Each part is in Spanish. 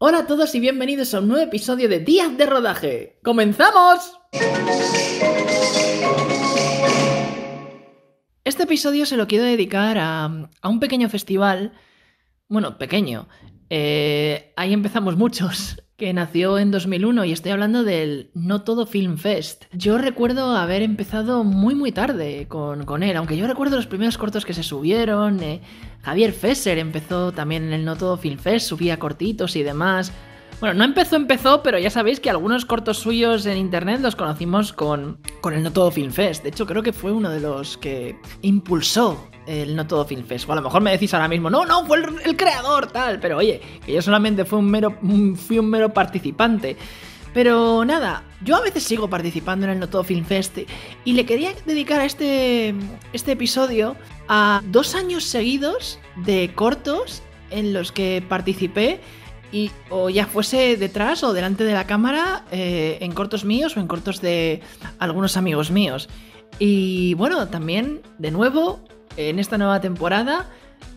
Hola a todos y bienvenidos a un nuevo episodio de Días de Rodaje. ¡Comenzamos! Este episodio se lo quiero dedicar a un pequeño festival. Bueno, pequeño. Ahí empezamos muchos. Que nació en 2001 y estoy hablando del No Todo Film Fest. Yo recuerdo haber empezado muy tarde con él, aunque yo recuerdo los primeros cortos que se subieron. Javier Fesser empezó también en el No Todo Film Fest, subía cortitos y demás. Bueno, no empezó, pero ya sabéis que algunos cortos suyos en internet los conocimos con el No Todo Film Fest. De hecho, creo que fue uno de los que impulsó el No Todo Film Fest. O a lo mejor me decís ahora mismo, no, fue el creador, tal. Pero oye, que yo solamente fui un mero participante. Pero nada, yo a veces sigo participando en el No Todo Film Fest y le quería dedicar este episodio a 2 años seguidos de cortos en los que participé. O ya fuese detrás o delante de la cámara, en cortos míos o en cortos de algunos amigos míos. Y bueno, también, de nuevo, en esta nueva temporada,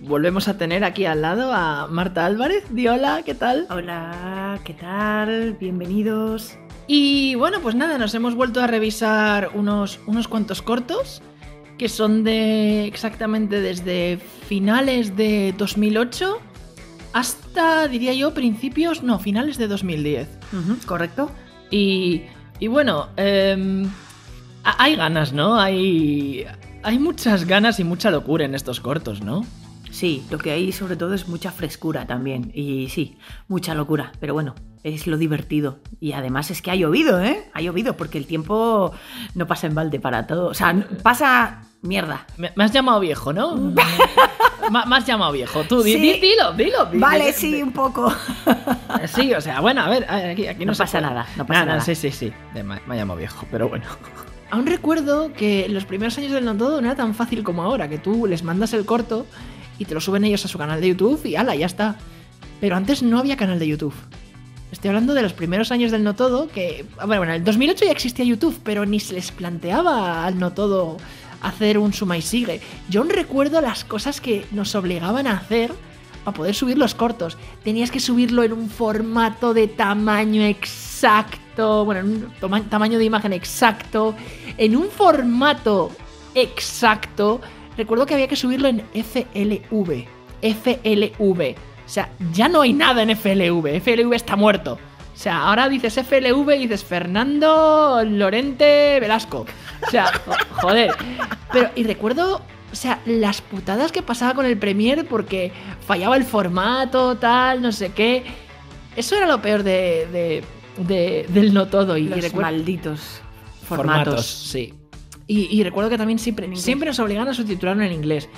volvemos a tener aquí al lado a Marta Álvarez. Di hola, ¿qué tal? Hola, ¿qué tal? Bienvenidos. Y bueno, pues nada, nos hemos vuelto a revisar unos cuantos cortos que son de exactamente desde finales de 2008 hasta, diría yo, finales de 2010. ¿Correcto? Y bueno, hay ganas, ¿no? Hay muchas ganas y mucha locura en estos cortos, ¿no? Sí, lo que hay sobre todo es mucha frescura también. Y sí, mucha locura. Pero bueno, es lo divertido. Y además es que ha llovido, ¿eh? Ha llovido porque el tiempo no pasa en balde para todo. O sea, pasa mierda. Me has llamado viejo, ¿no? Me has llamado viejo. Tú, sí. Dilo. Vale, sí, un poco. Sí, o sea, bueno, a ver, aquí no pasa nada. No pasa nada. Sí. Me ha llamado viejo, pero bueno. Aún recuerdo que en los primeros años del No Todo no era tan fácil como ahora, que tú les mandas el corto y te lo suben ellos a su canal de YouTube y ¡hala! Ya está. Pero antes no había canal de YouTube. Estoy hablando de los primeros años del No Todo, que... Bueno, en el 2008 ya existía YouTube, pero ni se les planteaba al No Todo hacer un suma y sigue. Yo aún recuerdo las cosas que nos obligaban a hacer para poder subir los cortos. Tenías que subirlo en un formato de tamaño exacto, bueno, en un tamaño de imagen exacto, en un formato exacto. Recuerdo que había que subirlo en FLV. O sea, ya no hay nada en FLV. FLV está muerto. O sea, ahora dices FLV y dices Fernando Lorente Velasco. O sea, joder. Y recuerdo, o sea, las putadas que pasaba con el Premiere porque fallaba el formato, tal, no sé qué. Eso era lo peor del No Todo. Y los malditos formatos. Sí. Y recuerdo que también siempre nos obligaban a subtitularlo en inglés.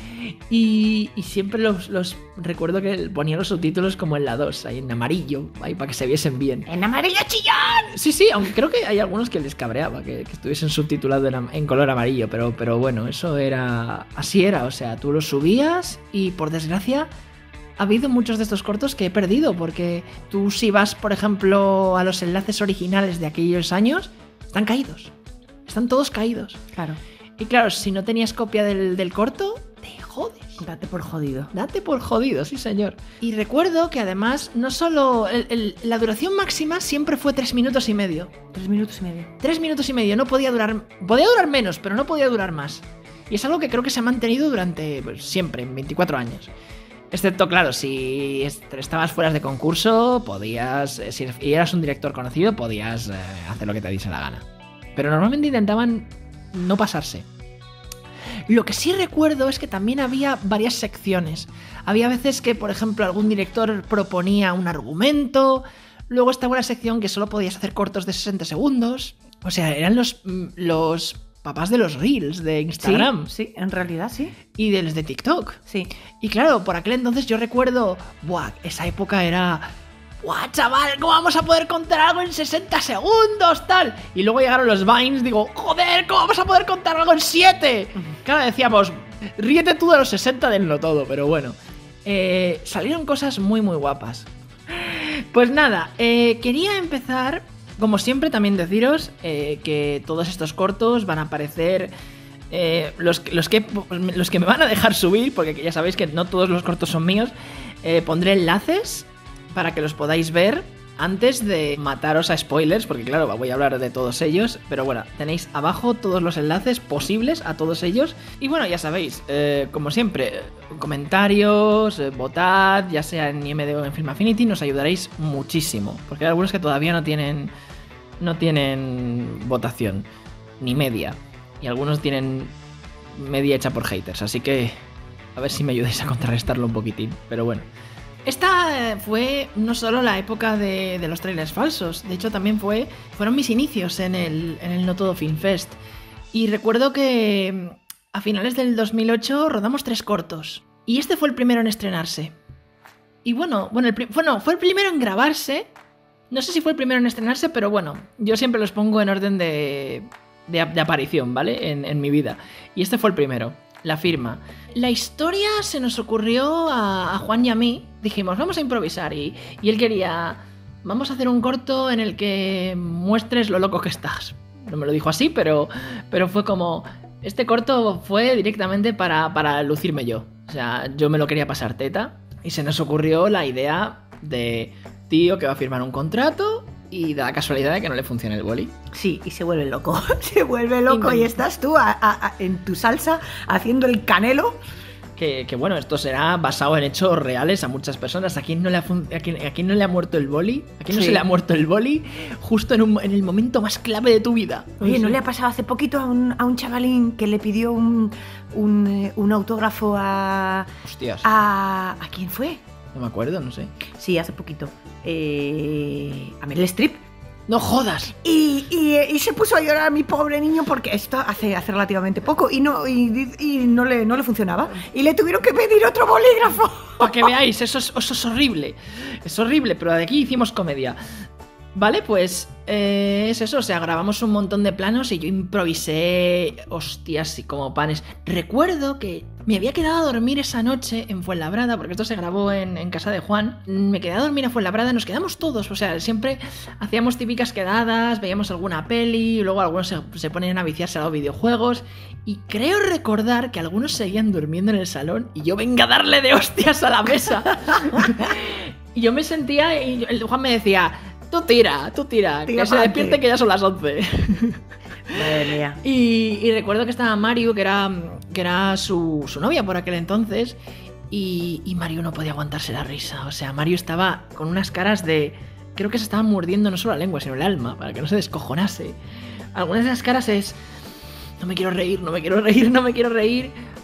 Y siempre los recuerdo que ponían los subtítulos como en la 2, ahí en amarillo, ahí para que se viesen bien. ¡En amarillo chillón! Sí, aunque creo que hay algunos que les cabreaba que estuviesen subtitulados en color amarillo, pero bueno, eso era... Así era, o sea, tú los subías y por desgracia ha habido muchos de estos cortos que he perdido, porque tú si vas, por ejemplo, a los enlaces originales de aquellos años, están caídos. Están todos caídos. Claro. Y claro, si no tenías copia del corto, te jodes. Date por jodido. Date por jodido, sí señor. Y recuerdo que además, no solo... la duración máxima siempre fue 3 minutos y medio. 3 minutos y medio. 3 minutos y medio, no podía durar... Podía durar menos, pero no podía durar más. Y es algo que creo que se ha mantenido durante siempre, en 24 años. Excepto, claro, si estabas fuera de concurso, podías... Si eras un director conocido, podías hacer lo que te diese la gana. Pero normalmente intentaban no pasarse. Lo que sí recuerdo es que también había varias secciones. Había veces que, por ejemplo, algún director proponía un argumento. Luego estaba una sección que solo podías hacer cortos de 60 segundos. O sea, eran los papás de los Reels de Instagram. Sí, en realidad sí. Y de los de TikTok. Sí. Y claro, por aquel entonces yo recuerdo... esa época era... ¡Guau, chaval! ¿Cómo vamos a poder contar algo en 60 segundos, tal? Y luego llegaron los Vines, digo, ¡joder! ¿Cómo vamos a poder contar algo en 7? Claro, decíamos, ríete tú de los 60 del No Todo, pero bueno. Salieron cosas muy guapas. Pues nada, quería empezar, como siempre, también deciros que todos estos cortos van a aparecer... los que me van a dejar subir, porque ya sabéis que no todos los cortos son míos, pondré enlaces para que los podáis ver antes de mataros a spoilers, porque claro, voy a hablar de todos ellos, pero bueno, tenéis abajo todos los enlaces posibles a todos ellos. Y bueno, ya sabéis, como siempre, comentarios, votad, ya sea en IMDb o en Film Affinity, nos ayudaréis muchísimo, porque hay algunos que todavía no tienen votación, ni media, y algunos tienen media hecha por haters, así que a ver si me ayudáis a contrarrestarlo un poquitín, pero bueno. Esta fue no solo la época de los trailers falsos, de hecho también fueron mis inicios en el No Todo Film Fest. Y recuerdo que a finales del 2008 rodamos 3 cortos. Y este fue el primero en estrenarse. Y bueno, fue el primero en grabarse. No sé si fue el primero en estrenarse, pero bueno, yo siempre los pongo en orden de aparición, ¿vale? En mi vida. Y este fue el primero. La firma. La historia se nos ocurrió a Juan y a mí. Dijimos, vamos a improvisar. Y él quería, vamos a hacer un corto en el que muestres lo loco que estás. No me lo dijo así, pero fue como... Este corto fue directamente para lucirme yo. O sea, yo me lo quería pasar teta. Y se nos ocurrió la idea de tío que va a firmar un contrato... Y da la casualidad de que no le funciona el boli. Sí, y se vuelve loco. Se vuelve loco y estás tú en tu salsa haciendo el canelo. Que bueno, esto será basado en hechos reales a muchas personas. ¿A quién no le ha muerto el boli? ¿A quién no se le ha muerto el boli justo en el momento más clave de tu vida? Oye, ¿no le ha pasado hace poquito a un chavalín que le pidió un autógrafo a... Hostias. ¿A quién fue? No me acuerdo, no sé. Sí, hace poquito. A Meryl Streep. ¡No jodas! Y se puso a llorar a mi pobre niño porque esto hace relativamente poco y no le funcionaba. Y le tuvieron que pedir otro bolígrafo. Para que veáis, eso es horrible. Es horrible, pero de aquí hicimos comedia. Vale, pues es eso, o sea, grabamos un montón de planos y yo improvisé, hostias, y como panes. Recuerdo que me había quedado a dormir esa noche en Fuenlabrada, porque esto se grabó en casa de Juan. Me quedé a dormir en Fuenlabrada, nos quedamos todos, o sea, siempre hacíamos típicas quedadas, veíamos alguna peli, y luego algunos se ponían a viciarse a los videojuegos, y creo recordar que algunos seguían durmiendo en el salón, y yo venga a darle de hostias a la mesa. Y yo me sentía, y Juan me decía... Tú tira, que se despierte que ya son las 11. Madre mía. Y recuerdo que estaba Mario, que era su novia por aquel entonces, y Mario no podía aguantarse la risa. O sea, Mario estaba con unas caras de... Creo que se estaban mordiendo no solo la lengua, sino el alma, para que no se descojonase. Algunas de las caras es... No me quiero reír,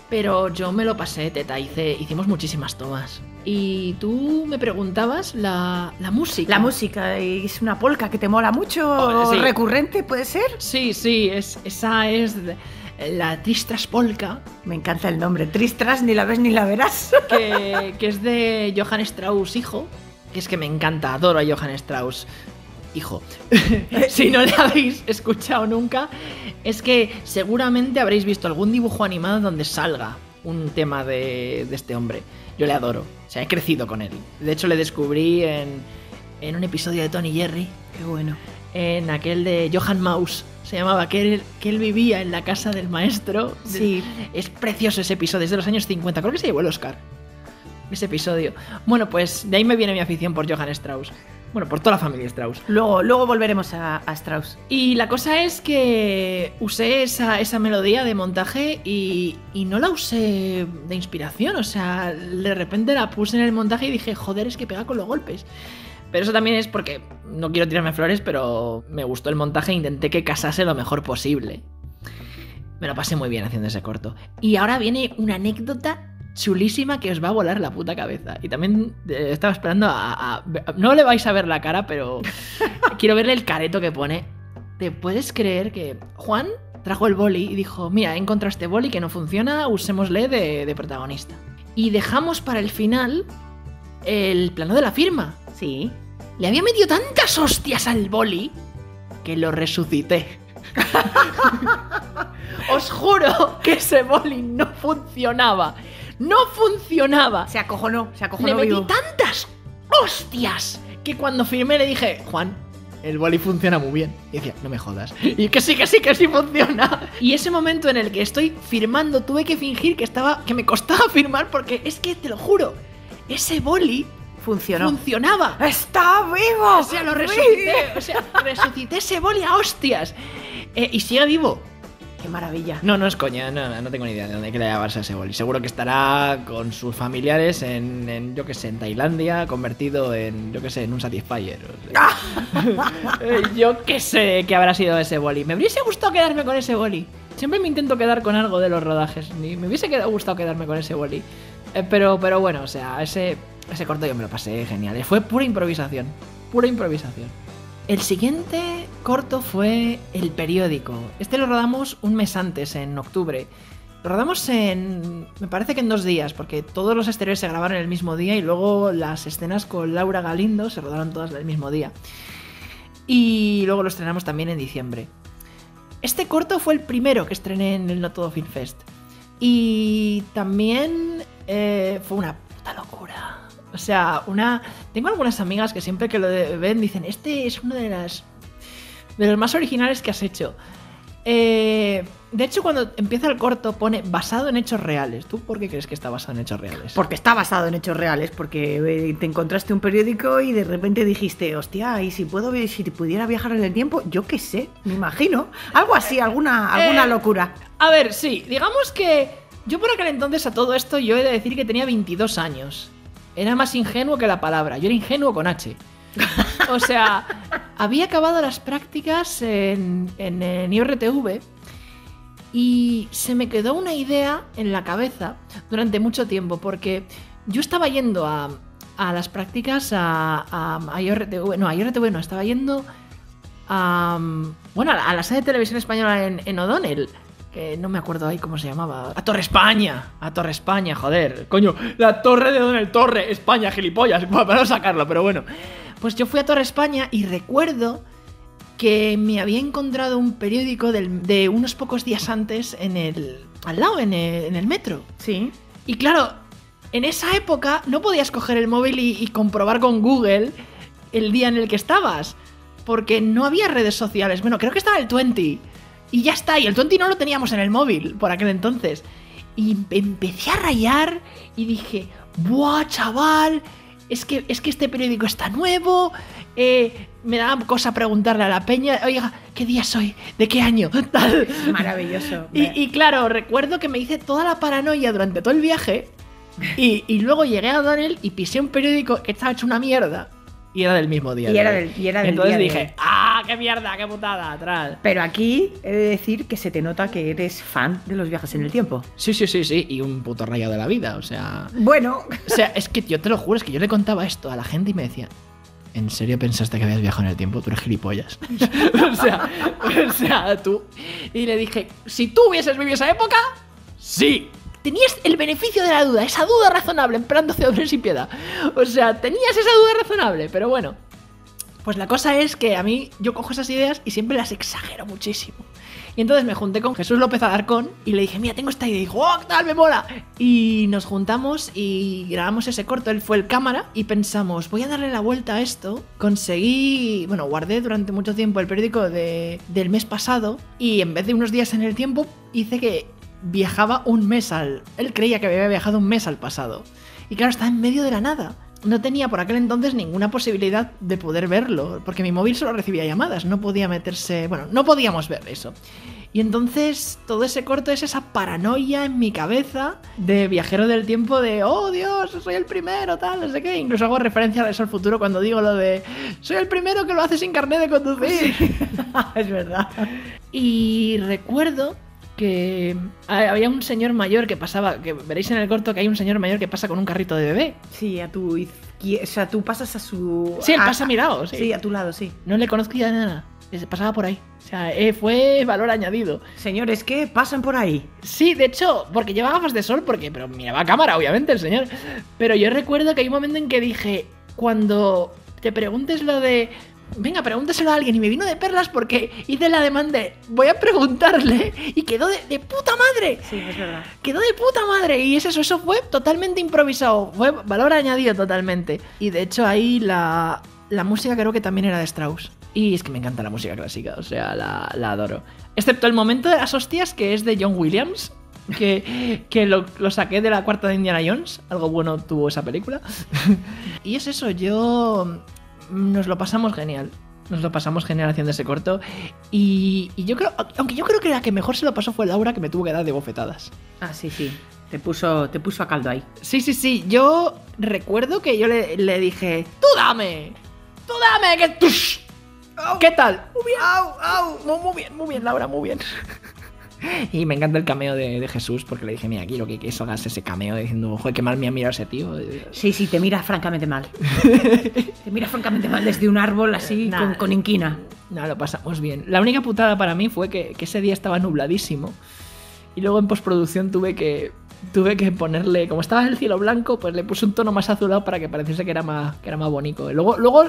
pero yo me lo pasé, teta, hicimos muchísimas tomas. Y tú me preguntabas la música. La música, es una polka que te mola mucho, sí. ¿Recurrente puede ser? Sí, esa es la Tristras Polka. Me encanta el nombre, Tristras, ni la ves ni la verás. Que es de Johann Strauss, hijo, que es que me encanta, adoro a Johann Strauss. Hijo, si no le habéis escuchado nunca, es que seguramente habréis visto algún dibujo animado donde salga un tema de este hombre. Yo le adoro, o sea, he crecido con él. De hecho, le descubrí en un episodio de Tony Jerry. Qué bueno. En aquel de Johann Maus, se llamaba, que él vivía en la casa del maestro. Sí. Es precioso ese episodio, es de los años 50, creo que se llevó el Oscar, ese episodio. Bueno, pues de ahí me viene mi afición por Johann Strauss. Bueno, por toda la familia Strauss. Luego volveremos a Strauss. Y la cosa es que usé esa melodía de montaje y no la usé de inspiración. O sea, de repente la puse en el montaje y dije, joder, es que pega con los golpes. Pero eso también es porque, no quiero tirarme flores, pero me gustó el montaje e intenté que casase lo mejor posible. Me lo pasé muy bien haciendo ese corto. Y ahora viene una anécdota chulísima que os va a volar la puta cabeza. Y también estaba esperando no le vais a ver la cara, pero quiero verle el careto que pone. ¿Te puedes creer que Juan trajo el boli y dijo, mira, he encontrado este boli que no funciona, usémosle de protagonista? Y dejamos para el final el plano de la firma. Sí. Le había metido tantas hostias al boli que lo resucité. Os juro que ese boli no funcionaba. ¡No funcionaba! Se acojonó Le metí vivo. tantas hostias que cuando firmé le dije, Juan, el boli funciona muy bien. Y decía, no me jodas. Y que sí funciona. Y ese momento en el que estoy firmando, tuve que fingir que me costaba firmar porque es que, te lo juro, ese boli Funcionó. ¡Funcionaba! ¡Está vivo! O sea, lo resucité. O sea, resucité ese boli a hostias. Y sigue vivo. ¡Qué maravilla! No es coña, no tengo ni idea de dónde quiere llevarse ese boli. Seguro que estará con sus familiares en yo qué sé, en Tailandia, convertido en, yo qué sé, en un Satisfyer. O sea. Yo qué sé qué habrá sido ese boli. Me hubiese gustado quedarme con ese boli. Siempre me intento quedar con algo de los rodajes. Me hubiese gustado quedarme con ese boli. Pero bueno, o sea, ese corto yo me lo pasé genial. Fue pura improvisación. Pura improvisación. El siguiente corto fue El periódico. Este lo rodamos un mes antes, en octubre. Lo rodamos me parece que en 2 días, porque todos los exteriores se grabaron el mismo día y luego las escenas con Laura Galindo se rodaron todas el mismo día. Y luego lo estrenamos también en diciembre. Este corto fue el primero que estrené en el No Todo Film Fest. Y también fue una puta locura. O sea, tengo algunas amigas que siempre que lo ven dicen, este es uno de los más originales que has hecho. De hecho, cuando empieza el corto pone basado en hechos reales. ¿Tú por qué crees que está basado en hechos reales? Porque está basado en hechos reales, porque te encontraste un periódico y de repente dijiste, hostia, ¿y si pudiera viajar en el tiempo? Yo qué sé, me imagino. Algo así, alguna locura. A ver, sí, digamos que yo por aquel entonces a todo esto yo he de decir que tenía 22 años. Era más ingenuo que la palabra. Yo era ingenuo con H. O sea, había acabado las prácticas en IRTV y se me quedó una idea en la cabeza durante mucho tiempo, porque yo estaba yendo a las prácticas a IRTV. No, a IRTV no, estaba yendo a la sede de televisión española en O'Donnell. Que no me acuerdo ahí cómo se llamaba. A Torre España, joder. Coño, la torre de O'Donnell, Torre España, gilipollas. Para no sacarlo, pero bueno. Pues yo fui a Torre España y recuerdo que me había encontrado un periódico de unos pocos días antes al lado, en el metro. Sí. Y claro, en esa época no podías coger el móvil y comprobar con Google el día en el que estabas, porque no había redes sociales. Bueno, creo que estaba el 20. Y ya está, y el 20 no lo teníamos en el móvil por aquel entonces. Y empecé a rayar y dije, ¡buah, chaval! Es que este periódico está nuevo. Me daba cosa preguntarle a la peña, oiga, ¿qué día soy? ¿De qué año? Tal. Maravilloso. Y claro, recuerdo que me hice toda la paranoia durante todo el viaje. Y luego llegué a O'Donnell y pisé un periódico que estaba hecho una mierda. Y era del mismo día. Entonces dije, ¡ah, qué mierda, qué putada! Atrás. Pero aquí he de decir que se te nota que eres fan de los viajes en el tiempo. Sí. Y un puto rayado de la vida, o sea... Bueno. O sea, es que yo te lo juro, es que yo le contaba esto a la gente y me decía, ¿en serio pensaste que habías viajado en el tiempo? Tú eres gilipollas. o sea, tú... Y le dije, si tú hubieses vivido esa época, sí. Tenías el beneficio de la duda, esa duda razonable, esperando Ceodores sin piedad. O sea, tenías esa duda razonable, pero bueno. Pues la cosa es que a mí, yo cojo esas ideas y siempre las exagero muchísimo. Y entonces me junté con Jesús López Alarcón y le dije, mira, tengo esta idea. Y dijo, ¡oh, tal, me mola! Y nos juntamos y grabamos ese corto. Él fue el cámara y pensamos, voy a darle la vuelta a esto. Guardé durante mucho tiempo el periódico del mes pasado y en vez de unos días en el tiempo, hice que viajaba un mes Él creía que había viajado un mes al pasado. Y claro, estaba en medio de la nada. No tenía por aquel entonces ninguna posibilidad de poder verlo, porque mi móvil solo recibía llamadas, no podía meterse... Bueno, no podíamos ver eso. Y entonces todo ese corto es esa paranoia en mi cabeza de viajero del tiempo de ¡oh, Dios, soy el primero, tal, no sé qué! Incluso hago referencia a Regreso al Futuro cuando digo lo de ¡soy el primero que lo hace sin carnet de conducir! Sí. Es verdad. Y recuerdo que había un señor mayor que pasaba, que veréis en el corto que hay un señor mayor que pasa con un carrito de bebé. Sí, a tu izquierda, o sea, tú pasas a su... Sí, él pasa a mi lado, sí. Sí, a tu lado, sí. No le conocía de nada, pasaba por ahí. O sea, fue valor añadido. Señores, ¿qué pasan por ahí? Sí, de hecho, porque lleva gafas de sol, pero miraba a cámara, obviamente, el señor. Pero yo recuerdo que hay un momento en que dije, cuando te preguntes lo de... Venga, pregúntaselo a alguien, y me vino de perlas porque hice la demanda de voy a preguntarle y quedó de puta madre. Sí, es verdad. Quedó de puta madre y eso fue totalmente improvisado, fue valor añadido totalmente. Y de hecho ahí la música creo que también era de Strauss. Y es que me encanta la música clásica, o sea, la adoro. Excepto el momento de las hostias, que es de John Williams. que lo saqué de la cuarta de Indiana Jones. Algo bueno tuvo esa película. Y es eso, nos lo pasamos genial. Nos lo pasamos genial haciendo ese corto. Y yo creo, aunque yo creo que la que mejor se lo pasó fue Laura, que me tuvo que dar de bofetadas. Ah, sí. Te puso a caldo ahí. Sí. Yo recuerdo que yo le dije, ¡Tú dame! Que tush. ¿Qué tal? Muy bien. Muy bien, Laura, muy bien. Y me encanta el cameo de Jesús, porque le dije, mira, quiero que eso hagas ese cameo diciendo, joder, qué mal me ha mirado ese tío. Sí, te mira francamente mal. Te mira francamente mal desde un árbol así, con inquina. No, lo pasamos bien. La única putada para mí fue que ese día estaba nubladísimo. Y luego en postproducción tuve que ponerle, como estaba el cielo blanco, pues le puse un tono más azulado para que pareciese que era más bonito. Y luego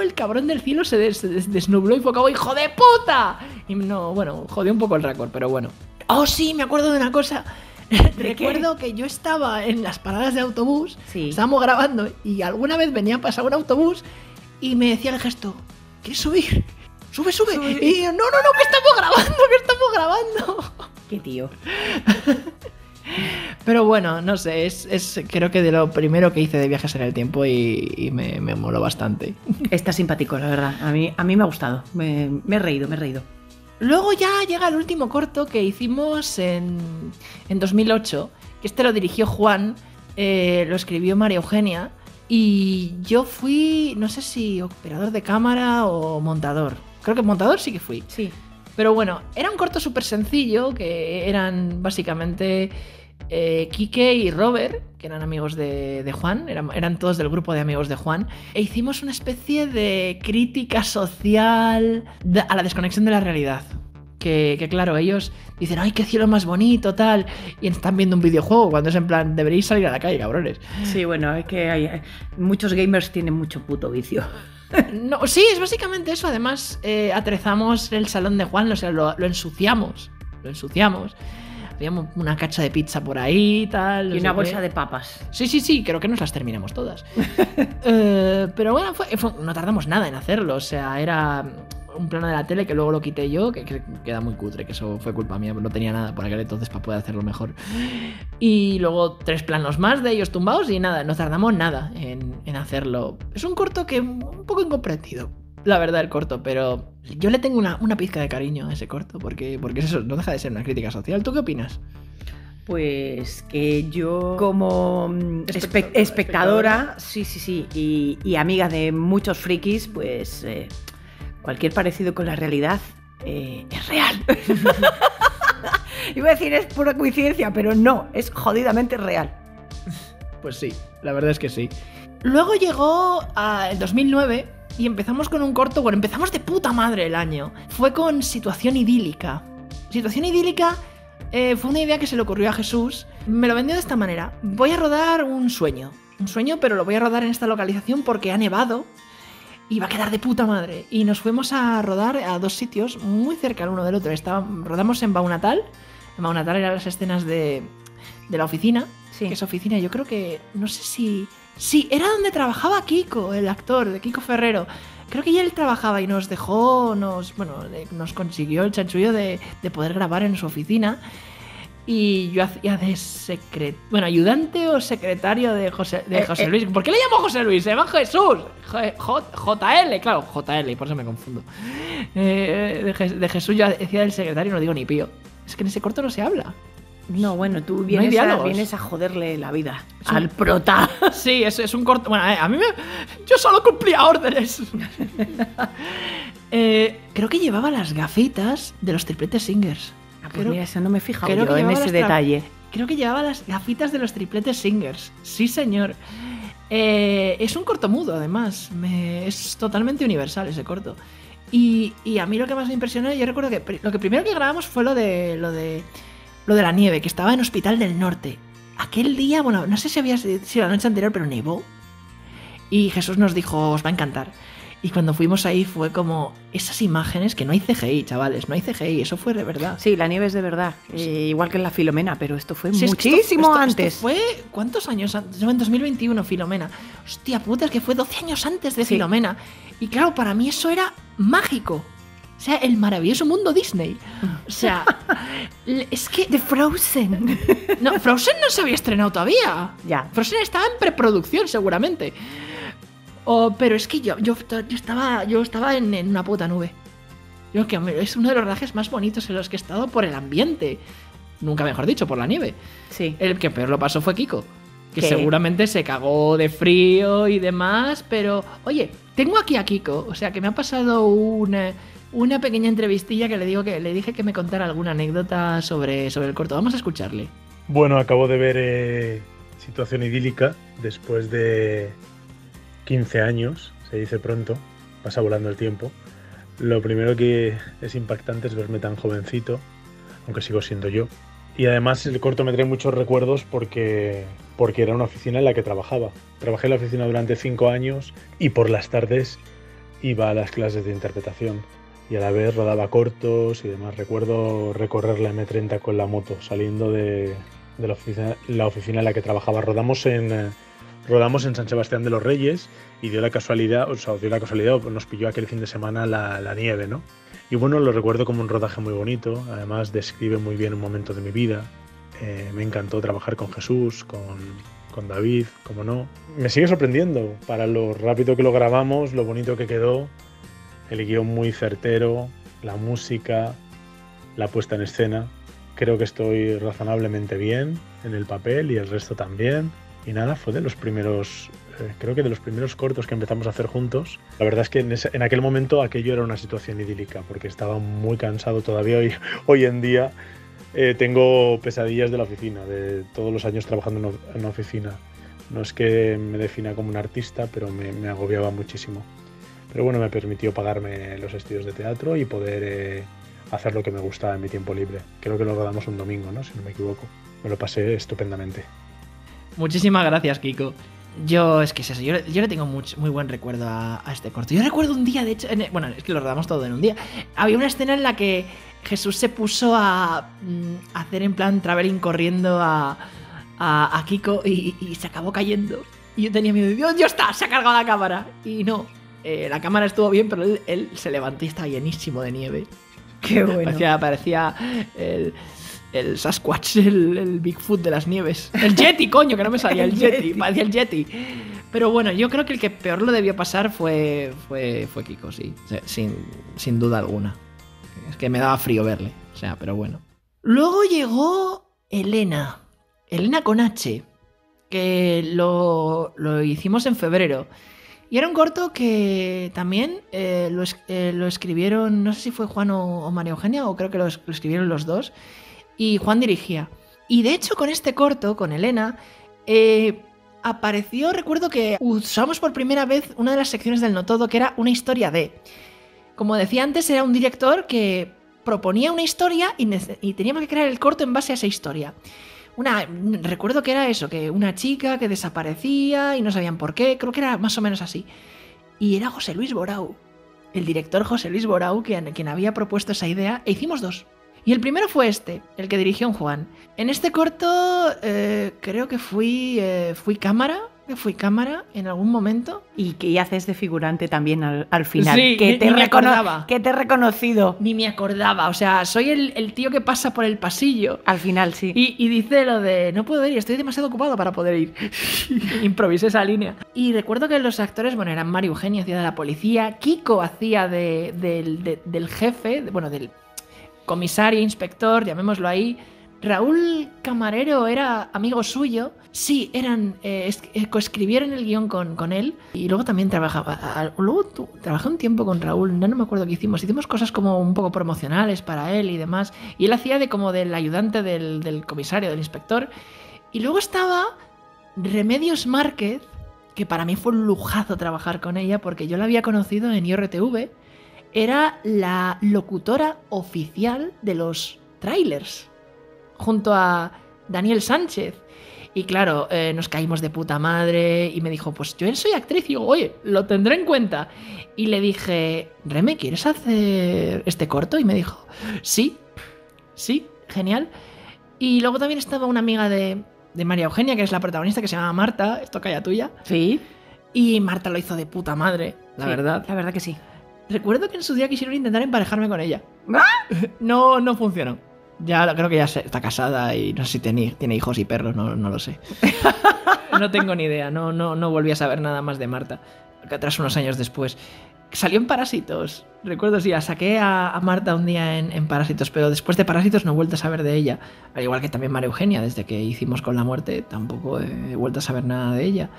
el cabrón del cielo se desnubló y fue como ¡hijo de puta! Y no, bueno, jodió un poco el récord, pero bueno. Oh, sí, me acuerdo de una cosa. Recuerdo que yo estaba en las paradas de autobús, estábamos grabando, y alguna vez venía a pasar un autobús y me decía el gesto, ¿quieres subir? Sube. Y yo, no, que estamos grabando. Qué tío. Pero bueno, no sé, creo que de lo primero que hice de viajes en el tiempo y me moló bastante. Está simpático, la verdad. A mí me ha gustado. Me he reído. Luego ya llega el último corto que hicimos en 2008, que lo dirigió Juan, lo escribió María Eugenia, y yo fui, no sé si operador de cámara o montador. Creo que montador sí que fui. Sí. Pero bueno, era un corto súper sencillo, que eran básicamente Quique y Robert, que eran amigos de Juan, eran todos del grupo de amigos de Juan, e hicimos una especie de crítica social a la desconexión de la realidad. Que claro, ellos dicen, ¡ay, qué cielo más bonito, tal! Y están viendo un videojuego, cuando es en plan, deberéis salir a la calle, cabrones. Sí, bueno, es que muchos gamers tienen mucho puto vicio. No, sí, es básicamente eso. Además, atrezamos el salón de Juan, o sea, lo ensuciamos. Había una cacha de pizza por ahí, tal. Y una bolsa de papas. Sí, creo que nos las terminamos todas. Pero bueno, no tardamos nada en hacerlo. O sea, era un plano de la tele que luego lo quité yo, que queda muy cutre, que eso fue culpa mía, no tenía nada por aquel entonces para poder hacerlo mejor. Y luego 3 planos más de ellos tumbados y nada, no tardamos nada en hacerlo. Es un corto que un poco incomprendido, la verdad, el corto, pero yo le tengo una pizca de cariño a ese corto, porque es eso, no deja de ser una crítica social. ¿Tú qué opinas? Pues que yo, como espectadora, sí, y amiga de muchos frikis, pues cualquier parecido con la realidad es real. Iba a decir es pura coincidencia, pero no, es jodidamente real. Pues sí, la verdad es que sí. Luego llegó el 2009 y empezamos con un corto, bueno, empezamos de puta madre el año. Fue con Situación Idílica. Situación Idílica fue una idea que se le ocurrió a Jesús. Me lo vendió de esta manera. Voy a rodar un sueño, pero lo voy a rodar en esta localización porque ha nevado y va a quedar de puta madre. Y nos fuimos a rodar a 2 sitios muy cerca el uno del otro. Rodamos en Baunatal. En Baunatal eran las escenas de la oficina. Sí. Que esa oficina, yo creo que, no sé si... Sí, era donde trabajaba Kiko, el actor, de Kiko Ferrero. Creo que ya él trabajaba y nos consiguió el chanchullo de poder grabar en su oficina. Y yo hacía de ayudante o secretario de José Luis. ¿Por qué le llamo José Luis? Se llama Jesús. JL, claro, JL, por eso me confundo. De Jesús yo decía del secretario, no digo ni pío. Es que en ese corto no se habla. No, bueno, tú vienes a joderle la vida al prota. Sí, es un corto... Bueno, a mí yo solo cumplía órdenes. Creo que llevaba las gafitas de los Tripletes Singers. Pues mira, eso no me he fijado yo en ese detalle. Creo que llevaba las gafitas de los Tripletes Singers. Sí, señor. Es un corto mudo, además. Es totalmente universal ese corto. Y a mí lo que más me impresionó, yo recuerdo que lo que primero que grabamos fue lo de la nieve, que estaba en Hospital del Norte. Aquel día, bueno, no sé si había sido la noche anterior, pero nevó. Y Jesús nos dijo, os va a encantar. Y cuando fuimos ahí fue como esas imágenes, que no hay CGI, chavales, no hay CGI, eso fue de verdad. Sí, la nieve es de verdad, igual que en la Filomena, pero esto fue muchísimo antes. Esto fue, ¿cuántos años antes? En 2021, Filomena. Hostia puta, es que fue 12 años antes de Filomena. Y claro, para mí eso era mágico. O sea, el maravilloso mundo Disney. O sea, es que... The Frozen. No, Frozen no se había estrenado todavía. Ya. Frozen estaba en preproducción, seguramente. Pero es que yo estaba en una puta nube. Es uno de los rodajes más bonitos en los que he estado por el ambiente. Nunca mejor dicho, por la nieve. Sí. El que peor lo pasó fue Kiko. Que ¿Qué? seguramente se cagó de frío y demás. Pero, oye, tengo aquí a Kiko. O sea, que me ha pasado una pequeña entrevistilla que le dije que me contara alguna anécdota sobre el corto. Vamos a escucharle. Bueno, acabo de ver Situación Idílica después de 15 años, se dice pronto, pasa volando el tiempo. Lo primero que es impactante es verme tan jovencito, aunque sigo siendo yo. Y además el corto me trae muchos recuerdos porque era una oficina en la que trabajaba. Trabajé en la oficina durante 5 años y por las tardes iba a las clases de interpretación. Y a la vez rodaba cortos y demás. Recuerdo recorrer la M30 con la moto, saliendo de la oficina en la que trabajaba. Rodamos en San Sebastián de los Reyes y dio la casualidad, nos pilló aquel fin de semana la nieve, ¿no? Y bueno, lo recuerdo como un rodaje muy bonito, además describe muy bien un momento de mi vida. Me encantó trabajar con Jesús, con David, como no. Me sigue sorprendiendo para lo rápido que lo grabamos, lo bonito que quedó. El guión muy certero, la música, la puesta en escena. Creo que estoy razonablemente bien en el papel y el resto también. Y nada, fue de los primeros, creo que de los primeros cortos que empezamos a hacer juntos. La verdad es que en aquel momento aquello era una situación idílica, porque estaba muy cansado todavía. Hoy en día tengo pesadillas de la oficina, de todos los años trabajando en una oficina. No es que me defina como un artista, pero me agobiaba muchísimo. Pero bueno, me permitió pagarme los estudios de teatro y poder hacer lo que me gustaba en mi tiempo libre. Creo que lo rodamos un domingo, ¿no? Si no me equivoco. Me lo pasé estupendamente. Muchísimas gracias, Kiko. Yo le tengo muy buen recuerdo a este corto. Yo recuerdo un día, de hecho, bueno, es que lo rodamos todo en un día. Había una escena en la que Jesús se puso a hacer en plan traveling corriendo a Kiko y se acabó cayendo. Y yo tenía miedo. Dios, ya está, se ha cargado la cámara. Y no, la cámara estuvo bien, pero él se levantó y estaba llenísimo de nieve. Qué bueno. Parecía el Sasquatch, el Bigfoot de las nieves. El Yeti, coño, que no me salía el Yeti. Parecía el Yeti. Pero bueno, yo creo que el que peor lo debió pasar fue Kiko, sí. Sin duda alguna. Es que me daba frío verle. O sea, pero bueno. Luego llegó Elena. Elena con H. Que lo hicimos en febrero. Y era un corto que también lo escribieron, no sé si fue Juan o María Eugenia, o creo que lo escribieron los dos. Y Juan dirigía. Y de hecho con este corto, con Elena, apareció, recuerdo que usamos por primera vez una de las secciones del No Todo, que era una historia de... Como decía antes, era un director que proponía una historia y teníamos que crear el corto en base a esa historia. Recuerdo que era eso, que una chica que desaparecía y no sabían por qué, creo que era más o menos así. Y era José Luis Borau, el director José Luis Borau, quien había propuesto esa idea, e hicimos dos. Y el primero fue el que dirigió Juan. En este corto creo que fui cámara en algún momento. Y que haces de figurante también al final. Sí, que ni me acordaba. Que te he reconocido. Ni me acordaba, o sea, soy el tío que pasa por el pasillo. Al final, sí. Y dice lo de, no puedo ir, estoy demasiado ocupado para poder ir. Improvisé esa línea. Y recuerdo que los actores, bueno, eran María Eugenia, hacía de la policía, Kiko hacía del jefe, del comisario, inspector, llamémoslo ahí. Raúl Camarero era amigo suyo. Sí, coescribieron el guión con él. Y luego también trabajé un tiempo con Raúl. No me acuerdo qué hicimos. Hicimos cosas como un poco promocionales para él y demás. Y él hacía como del ayudante del comisario, del inspector. Y luego estaba Remedios Márquez, que para mí fue un lujazo trabajar con ella, porque yo la había conocido en IRTV. Era la locutora oficial de los trailers, junto a Daniel Sánchez. Y claro, nos caímos de puta madre y me dijo, pues yo soy actriz. Y digo, oye, lo tendré en cuenta. Y le dije, Reme, ¿quieres hacer este corto? Y me dijo, sí, genial. Y luego también estaba una amiga de María Eugenia, que es la protagonista, que se llama Marta. Esto calla tuya. Sí. Y Marta lo hizo de puta madre, la verdad. La verdad que sí. Recuerdo que en su día quisieron intentar emparejarme con ella. ¡Ah! No funcionó. Ya creo que ya está casada y no sé si tiene hijos y perros, no lo sé. No tengo ni idea, no volví a saber nada más de Marta. Tras unos años después. Salió en Parásitos. Recuerdo, sí, la saqué a Marta un día en Parásitos, pero después de Parásitos no he vuelto a saber de ella. Al igual que también María Eugenia, desde que hicimos Con la muerte, tampoco he vuelto a saber nada de ella.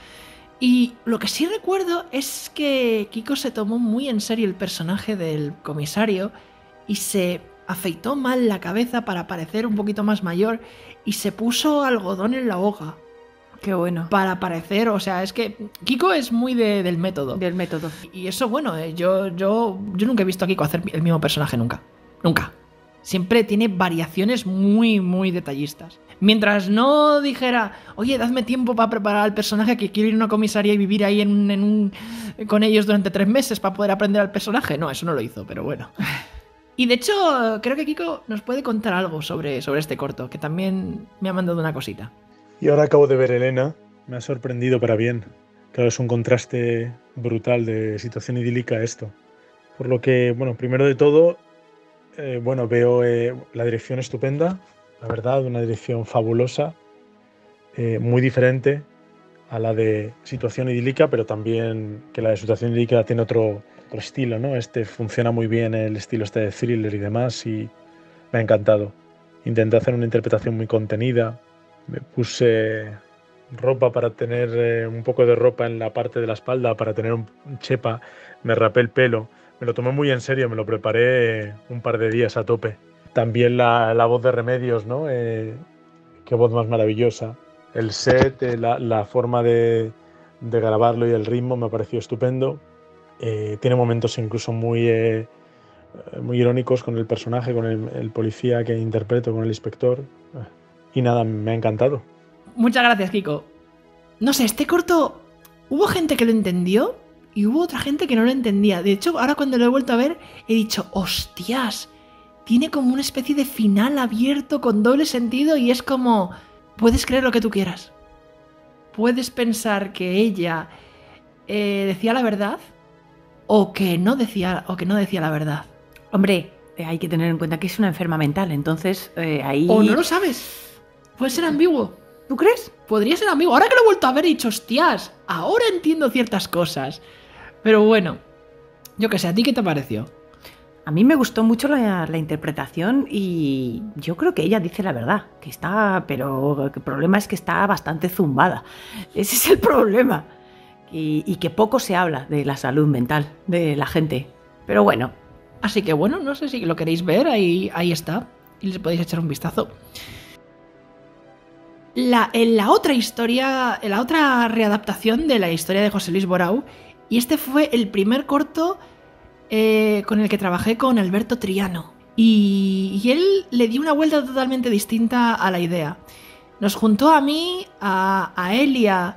Y lo que sí recuerdo es que Kiko se tomó muy en serio el personaje del comisario y se afeitó mal la cabeza para parecer un poquito más mayor y se puso algodón en la boca. Qué bueno. Para parecer, o sea, es que Kiko es muy del método. Del método. Y eso, bueno, yo nunca he visto a Kiko hacer el mismo personaje, nunca. Nunca. Siempre tiene variaciones muy, muy detallistas. Mientras no dijera, oye, dadme tiempo para preparar al personaje, que quiero ir a una comisaría y vivir ahí con ellos durante 3 meses para poder aprender al personaje. No, eso no lo hizo, pero bueno. Y de hecho, creo que Kiko nos puede contar algo sobre este corto, que también me ha mandado una cosita. Y ahora acabo de ver Elena, me ha sorprendido para bien. Claro, es un contraste brutal de situación idílica a esto. Por lo que, bueno, primero de todo, veo la dirección estupenda, la verdad, una dirección fabulosa, muy diferente a la de situación idílica, pero también que la de situación idílica tiene otro estilo, ¿no? Este funciona muy bien, el estilo este de thriller y demás, y me ha encantado. Intenté hacer una interpretación muy contenida, me puse ropa para tener un poco de ropa en la parte de la espalda, para tener un chepa, me rapé el pelo, me lo tomé muy en serio, me lo preparé un par de días a tope. También la voz de Remedios, ¿no? Qué voz más maravillosa. El set, la forma de grabarlo y el ritmo me pareció estupendo. Tiene momentos incluso muy irónicos con el personaje, con el policía que interpreto, con el inspector. Y nada, me ha encantado. Muchas gracias, Kiko. No sé, este corto, hubo gente que lo entendió y hubo otra gente que no lo entendía. De hecho, ahora cuando lo he vuelto a ver, he dicho, hostias, tiene como una especie de final abierto con doble sentido y es como, puedes creer lo que tú quieras. Puedes pensar que ella decía la verdad o que no decía la verdad. Hombre, hay que tener en cuenta que es una enferma mental, entonces ahí... O no lo sabes. Puede ser ambiguo. ¿Tú crees? Podría ser ambiguo. Ahora que lo he vuelto a ver he dicho, hostias, ahora entiendo ciertas cosas. Pero bueno, yo qué sé, ¿a ti qué te pareció? A mí me gustó mucho la interpretación y yo creo que ella dice la verdad, pero el problema es que está bastante zumbada. Ese es el problema. Y que poco se habla de la salud mental de la gente. Pero bueno. Así que bueno, no sé si lo queréis ver, ahí está. Y les podéis echar un vistazo. En la otra historia, en la otra readaptación de la historia de José Luis Borau, y este fue el primer corto con el que trabajé con Alberto Triano. Y él le dio una vuelta totalmente distinta a la idea. Nos juntó a mí, a Elia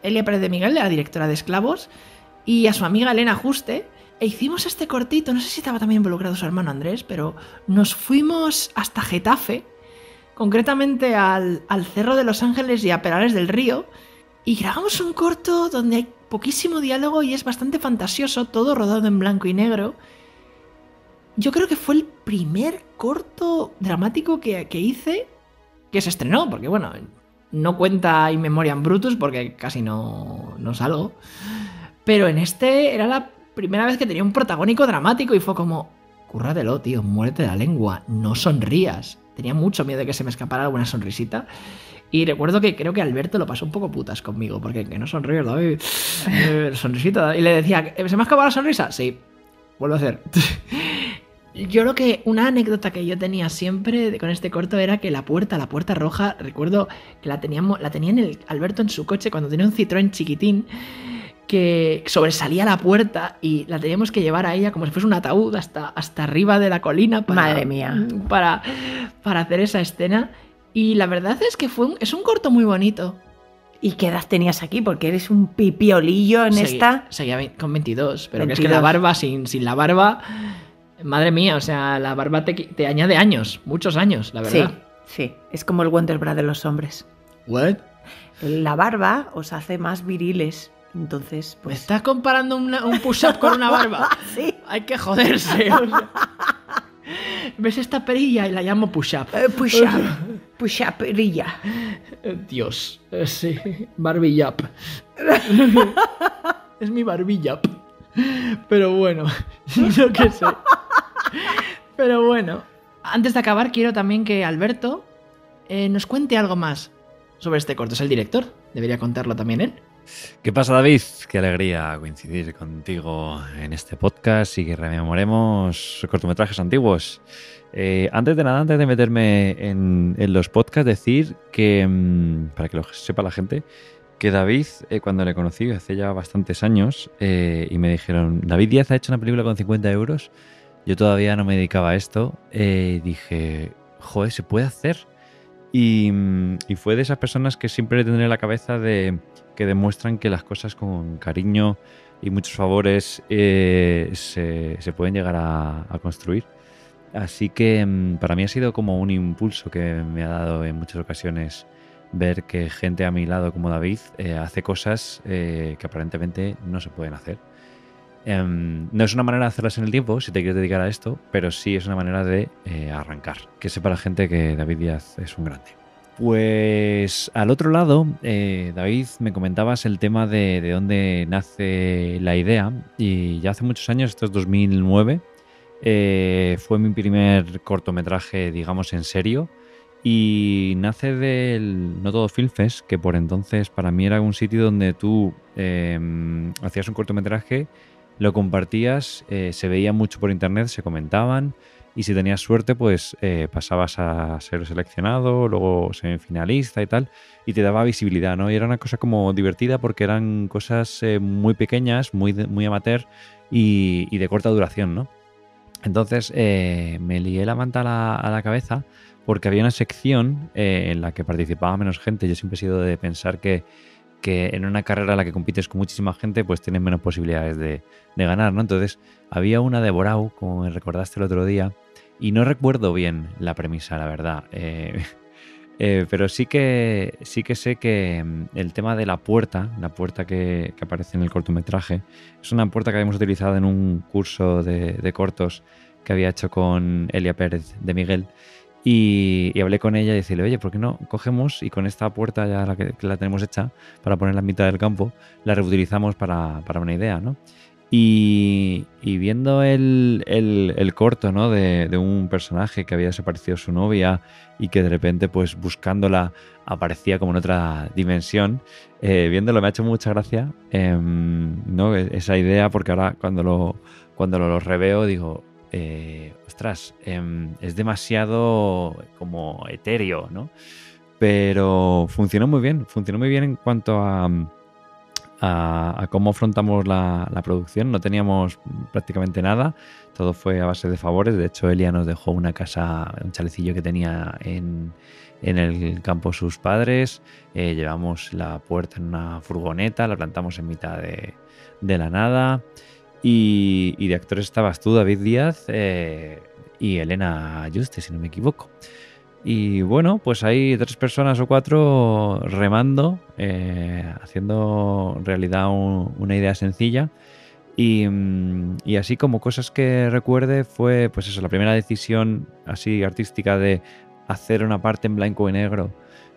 Pérez de Miguel, la directora de Esclavos, y a su amiga Elena Juste, e hicimos este cortito. No sé si estaba también involucrado su hermano Andrés, pero nos fuimos hasta Getafe, concretamente al Cerro de los Ángeles y a Perales del Río, y grabamos un corto donde hay poquísimo diálogo y es bastante fantasioso, todo rodado en blanco y negro. Yo creo que fue el primer corto dramático que hice, que se estrenó, porque bueno, no cuenta In Memoriam Brutus porque casi no salgo, pero en este era la primera vez que tenía un protagónico dramático y fue como, cúrratelo, tío, muérete la lengua, no sonrías. Tenía mucho miedo de que se me escapara alguna sonrisita. Y recuerdo que creo que Alberto lo pasó un poco putas conmigo, porque que no sonríes, David. Sonrisita. Y le decía, ¿se me ha escapado la sonrisa? Sí, vuelvo a hacer. Yo creo que una anécdota que yo tenía siempre con este corto era que la puerta roja, recuerdo que la tenía Alberto en su coche cuando tenía un Citroën chiquitín, que sobresalía la puerta y la teníamos que llevar a ella como si fuese un ataúd hasta arriba de la colina Madre mía. para hacer esa escena. Y la verdad es que es un corto muy bonito. ¿Y qué edad tenías aquí? Porque eres un pipiolillo en esta... Seguía con 22, pero 22. Que es que la barba, sin la barba... Madre mía, o sea, la barba te añade años, muchos años, la verdad. Sí, es como el Wonderbra de los hombres. ¿What? La barba os hace más viriles. Entonces, ¿Me pues... estás comparando un push-up con una barba? Sí. Hay que joderse. O sea. ¿Ves esta perilla? Y la llamo push-up. Push-up, perilla. Dios, sí, barbillap. Es mi barbillap. Pero bueno, yo qué sé. Pero bueno, antes de acabar quiero también que Alberto nos cuente algo más sobre este corto. Es el director, debería contarlo también él. ¿Qué pasa, David? Qué alegría coincidir contigo en este podcast y que rememoremos cortometrajes antiguos. Antes de nada, antes de meterme en los podcasts, decir que, para que lo sepa la gente, que David, cuando le conocí hace ya bastantes años, y me dijeron, David Díaz ha hecho una película con 50 euros, yo todavía no me dedicaba a esto, dije, joder, se puede hacer. Y fue de esas personas que siempre tendré en la cabeza que demuestran que las cosas con cariño y muchos favores se pueden llegar a construir. Así que para mí ha sido como un impulso que me ha dado en muchas ocasiones ver que gente a mi lado como David hace cosas que aparentemente no se pueden hacer. No es una manera de hacerlas en el tiempo, si te quieres dedicar a esto, pero sí es una manera de arrancar. Que sepa la gente que David Díaz es un grande. Pues al otro lado, David, me comentabas el tema de dónde nace la idea. Y ya hace muchos años, esto es 2009, fue mi primer cortometraje, digamos, en serio. Y nace del No Todo Film Fest, que por entonces para mí era un sitio donde tú hacías un cortometraje, lo compartías, se veía mucho por internet, se comentaban y si tenías suerte pues pasabas a ser seleccionado, luego semifinalista y tal, y te daba visibilidad, ¿no? Y era una cosa como divertida porque eran cosas muy pequeñas, muy amateur y de corta duración, ¿no? Entonces me lié la manta a la cabeza porque había una sección en la que participaba menos gente. Yo siempre he sido de pensar que en una carrera en la que compites con muchísima gente, pues tienes menos posibilidades de ganar, ¿no? Entonces, había una de Borau, como me recordaste el otro día, y no recuerdo bien la premisa, la verdad. Pero sí que sé que el tema de la puerta que aparece en el cortometraje, es una puerta que habíamos utilizado en un curso de cortos que había hecho con Elia Pérez de Miguel. Y hablé con ella y decirle, oye, ¿por qué no cogemos y con esta puerta ya que la tenemos hecha para ponerla en mitad del campo, la reutilizamos para una idea, ¿no? Y viendo el corto, ¿no? de un personaje que había desaparecido su novia y que de repente, pues buscándola, aparecía como en otra dimensión, viéndolo me ha hecho mucha gracia, ¿no? Esa idea, porque ahora cuando lo reveo digo, ostras, es demasiado como etéreo, ¿no? Pero funcionó muy bien en cuanto a cómo afrontamos la producción. No teníamos prácticamente nada, todo fue a base de favores. De hecho, Elia nos dejó una casa, un chalecillo que tenía en el campo sus padres. Llevamos la puerta en una furgoneta, la plantamos en mitad de la nada. Y de actores estabas tú, David Díaz, y Elena Juste, si no me equivoco. Y bueno, pues hay 3 personas o 4 remando, haciendo realidad una idea sencilla. Y así como cosas que recuerde fue, pues eso, la primera decisión así artística de hacer una parte en blanco y negro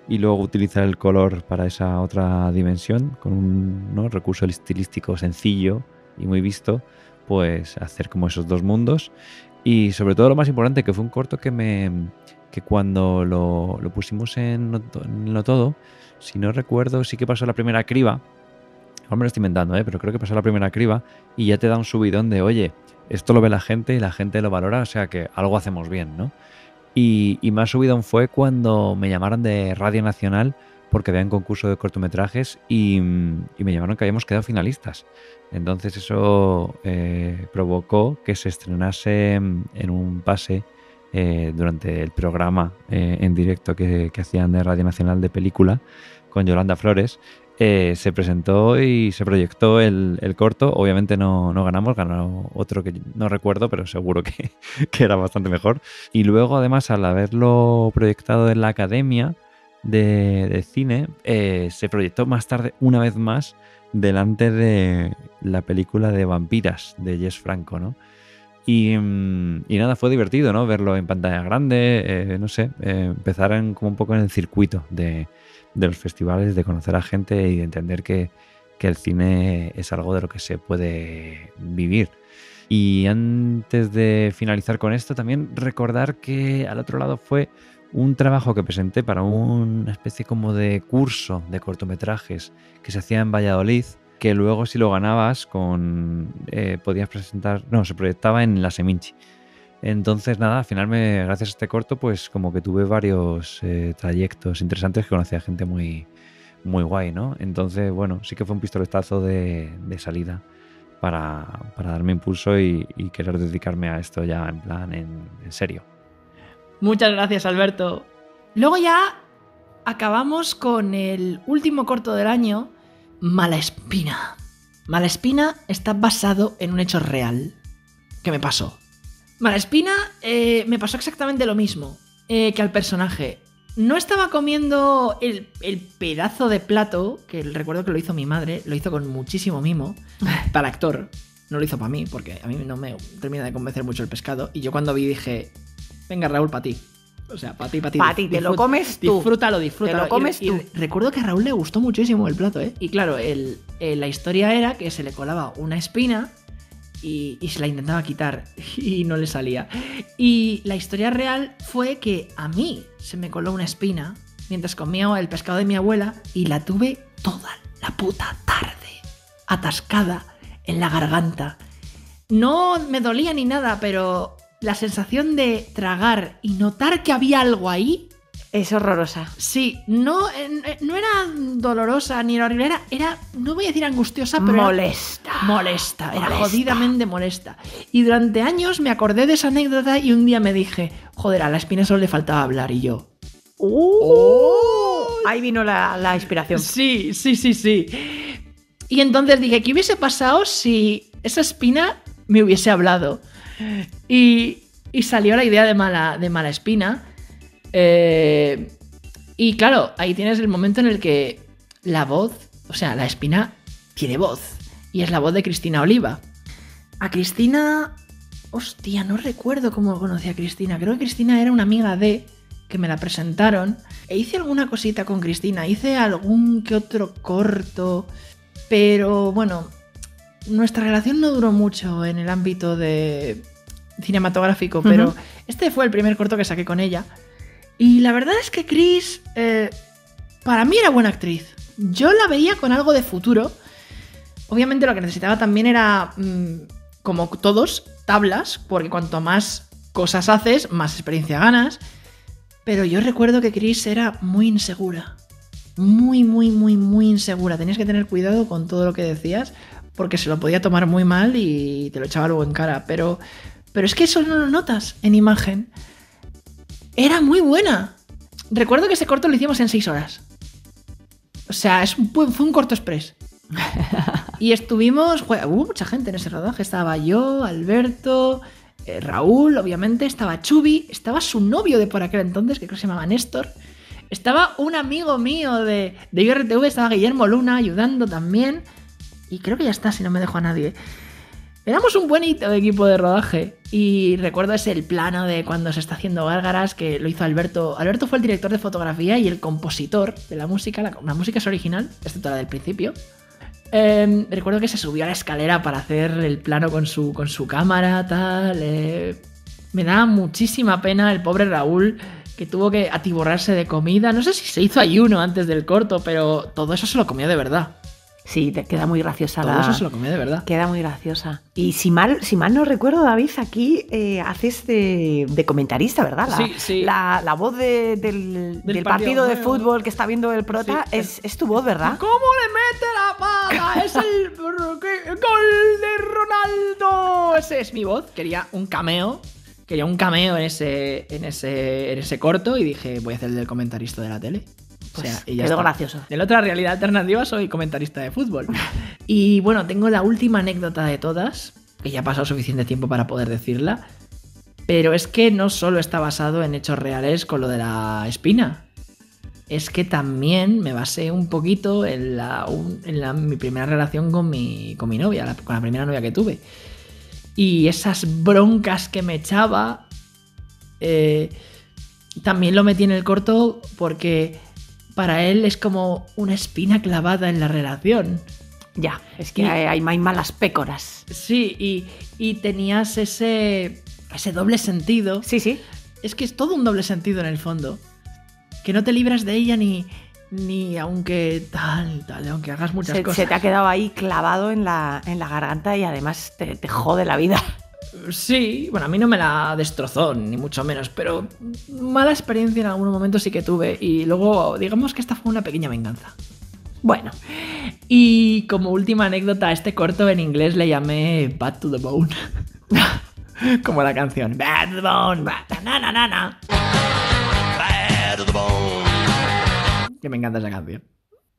y luego utilizar el color para esa otra dimensión, con un recurso estilístico sencillo y muy visto, pues hacer como esos 2 mundos. Y sobre todo lo más importante, que fue un corto que cuando lo pusimos en lo todo, si no recuerdo, sí que pasó la primera criba. Ahora me lo estoy inventando, pero creo que pasó la primera criba y ya te da un subidón de, oye, esto lo ve la gente y la gente lo valora, o sea que algo hacemos bien, ¿no? Y más subidón fue cuando me llamaron de Radio Nacional porque había un concurso de cortometrajes y me llamaron que habíamos quedado finalistas. Entonces eso provocó que se estrenase en un pase durante el programa en directo que hacían de Radio Nacional de película con Yolanda Flores. Se presentó y se proyectó el corto. Obviamente no ganamos, ganó otro que no recuerdo, pero seguro que era bastante mejor. Y luego, además, al haberlo proyectado en la Academia de Cine, se proyectó más tarde una vez más delante de la película de vampiras de Jess Franco, ¿no? Y nada, fue divertido, ¿no? Verlo en pantalla grande, no sé, empezar como un poco en el circuito de los festivales, de conocer a gente y de entender que el cine es algo de lo que se puede vivir. Y antes de finalizar con esto, también recordar que al otro lado fue un trabajo que presenté para una especie como de curso de cortometrajes que se hacía en Valladolid, que luego si lo ganabas podías presentar, no, se proyectaba en la Seminci. Entonces nada, al final gracias a este corto pues como que tuve varios trayectos interesantes, que conocí a gente muy, muy guay, ¿no? Entonces bueno, sí que fue un pistoletazo de salida para darme impulso y querer dedicarme a esto ya en plan en serio. Muchas gracias, Alberto. Luego ya acabamos con el último corto del año, Malaspina. Malaspina está basado en un hecho real que me pasó. Malaspina me pasó exactamente lo mismo que al personaje. No estaba comiendo el pedazo de plato, que recuerdo que lo hizo mi madre, lo hizo con muchísimo mimo, para el actor. No lo hizo para mí, porque a mí no me termina de convencer mucho el pescado. Y yo cuando vi dije, venga Raúl, para ti. O sea, para ti. Para ti, te lo comes tú. Disfrútalo. Te lo comes tú. Y recuerdo que a Raúl le gustó muchísimo el plato, ¿eh? Y claro, la historia era que se le colaba una espina y se la intentaba quitar y no le salía. Y la historia real fue que a mí se me coló una espina mientras comía el pescado de mi abuela y la tuve toda la puta tarde atascada en la garganta. No me dolía ni nada, pero la sensación de tragar y notar que había algo ahí es horrorosa. Sí, no era dolorosa ni era horrible, era, no voy a decir angustiosa, pero molesta, era jodidamente molesta. Y durante años me acordé de esa anécdota y un día me dije, joder, a la espina solo le faltaba hablar y yo... Ahí vino la inspiración. Sí. Y entonces dije, ¿qué hubiese pasado si esa espina me hubiese hablado? Y salió la idea de Malaspina. Y claro, ahí tienes el momento en el que la voz, o sea, la espina tiene voz. Y es la voz de Cristina Oliva. A Cristina... Hostia, no recuerdo cómo conocí a Cristina. Creo que Cristina era una amiga que me la presentaron. E hice alguna cosita con Cristina. Hice algún que otro corto. Pero bueno, nuestra relación no duró mucho en el ámbito de cinematográfico. Pero este fue el primer corto que saqué con ella. Y la verdad es que Cris, para mí era buena actriz. Yo la veía con algo de futuro. Obviamente lo que necesitaba también era, como todos, tablas, porque cuanto más cosas haces, más experiencia ganas. Pero yo recuerdo que Cris era muy insegura. Muy insegura. Tenías que tener cuidado con todo lo que decías, porque se lo podía tomar muy mal y te lo echaba luego en cara. Pero es que eso no lo notas en imagen. Era muy buena. Recuerdo que ese corto lo hicimos en 6 horas. O sea, fue un corto express. Y estuvimos... hubo mucha gente en ese rodaje. Estaba yo, Alberto, Raúl, obviamente. Estaba Chubi. Estaba su novio de por aquel entonces, que creo que se llamaba Néstor. Estaba un amigo mío de IRTV. Estaba Guillermo Luna ayudando también. Y creo que ya está, si no me dejo a nadie. Éramos un buenito equipo de rodaje. Y recuerdo el plano de cuando se está haciendo Gárgaras, que lo hizo Alberto. Alberto fue el director de fotografía y el compositor de la música. La música es original, excepto la del principio. Recuerdo que se subió a la escalera para hacer el plano con su cámara, tal. Me da muchísima pena el pobre Raúl, que tuvo que atiborrarse de comida. No sé si se hizo ayuno antes del corto, pero todo eso se lo comió de verdad. Sí, te queda muy graciosa. Todo eso se lo comió de verdad. Queda muy graciosa. Y si mal no recuerdo, David, aquí haces de comentarista, ¿verdad? Sí. La voz del partido de fútbol que está viendo el prota, sí, es tu voz, ¿verdad? ¿Cómo le mete la pala? Es el gol de Ronaldo. Ese es mi voz. Quería un cameo en ese corto y dije, voy a hacer el del comentarista de la tele. Pues, o sea, y ya quedó está. gracioso. En la otra realidad alternativa soy comentarista de fútbol. Y bueno, tengo la última anécdota de todas, que ya ha pasado suficiente tiempo para poder decirla, pero es que no solo está basado en hechos reales con lo de la espina. es que también me basé un poquito en mi primera relación con mi novia, con la primera novia que tuve. Y esas broncas que me echaba, también lo metí en el corto porque para él es como una espina clavada en la relación. Ya, es que hay malas pécoras. Sí, y tenías ese doble sentido. Sí. Es que es todo un doble sentido en el fondo. Que no te libras de ella ni aunque aunque hagas muchas cosas. Se te ha quedado ahí clavado en la garganta y además te jode la vida. Sí, bueno, a mí no me la destrozó, ni mucho menos, pero mala experiencia en algún momento sí que tuve. Y luego, digamos que esta fue una pequeña venganza. Bueno, y como última anécdota, a este corto en inglés le llamé Bad to the Bone. Como la canción. Bad to the Bone, bad, na. Bad to the Bone. Que me encanta esa canción.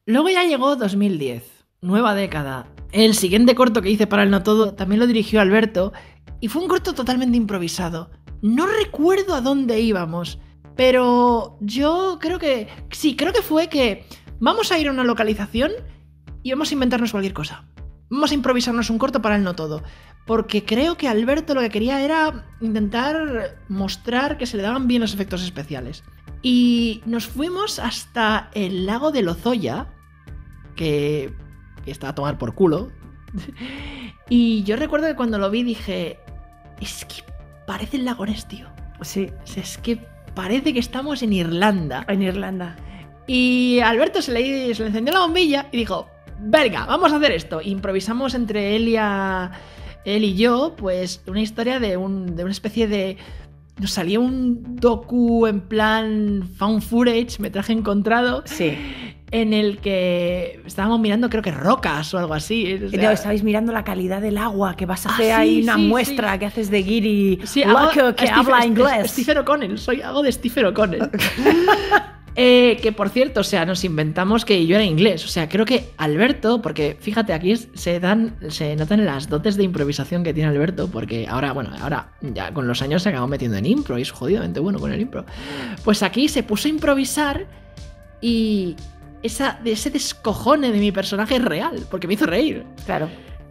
Luego ya llegó 2010, nueva década. El siguiente corto que hice para el No Todo también lo dirigió Alberto y fue un corto totalmente improvisado. No recuerdo a dónde íbamos, pero yo creo que fue que vamos a ir a una localización y vamos a inventarnos cualquier cosa. Vamos a improvisarnos un corto para el No Todo, porque creo que Alberto lo que quería era intentar mostrar que se le daban bien los efectos especiales. Y nos fuimos hasta el lago de Lozoya, que estaba a tomar por culo. Y yo recuerdo que cuando lo vi dije, es que parece el lago Ness, tío. Sí. Es que parece que estamos en Irlanda. En Irlanda. Y a Alberto se le encendió la bombilla y dijo, venga, vamos a hacer esto. Improvisamos entre él y yo, pues, una historia de una especie de... Nos salió un docu en plan found footage, metraje encontrado. Sí. En el que estábamos mirando, creo que rocas o algo así. O sea, no, estabais mirando la calidad del agua, que vas a hacer ahí una muestra que haces de guiri. Sí, loco que habla inglés. Stephen O'Connell, hago de Stephen O'Connell. Que por cierto, o sea, nos inventamos que yo era inglés. O sea, creo que Alberto, porque fíjate, aquí se notan las dotes de improvisación que tiene Alberto, porque ahora ya con los años se acabó metiendo en impro y es jodidamente bueno con el impro. Pues aquí se puso a improvisar y ese descojone de mi personaje es real, porque me hizo reír. Claro.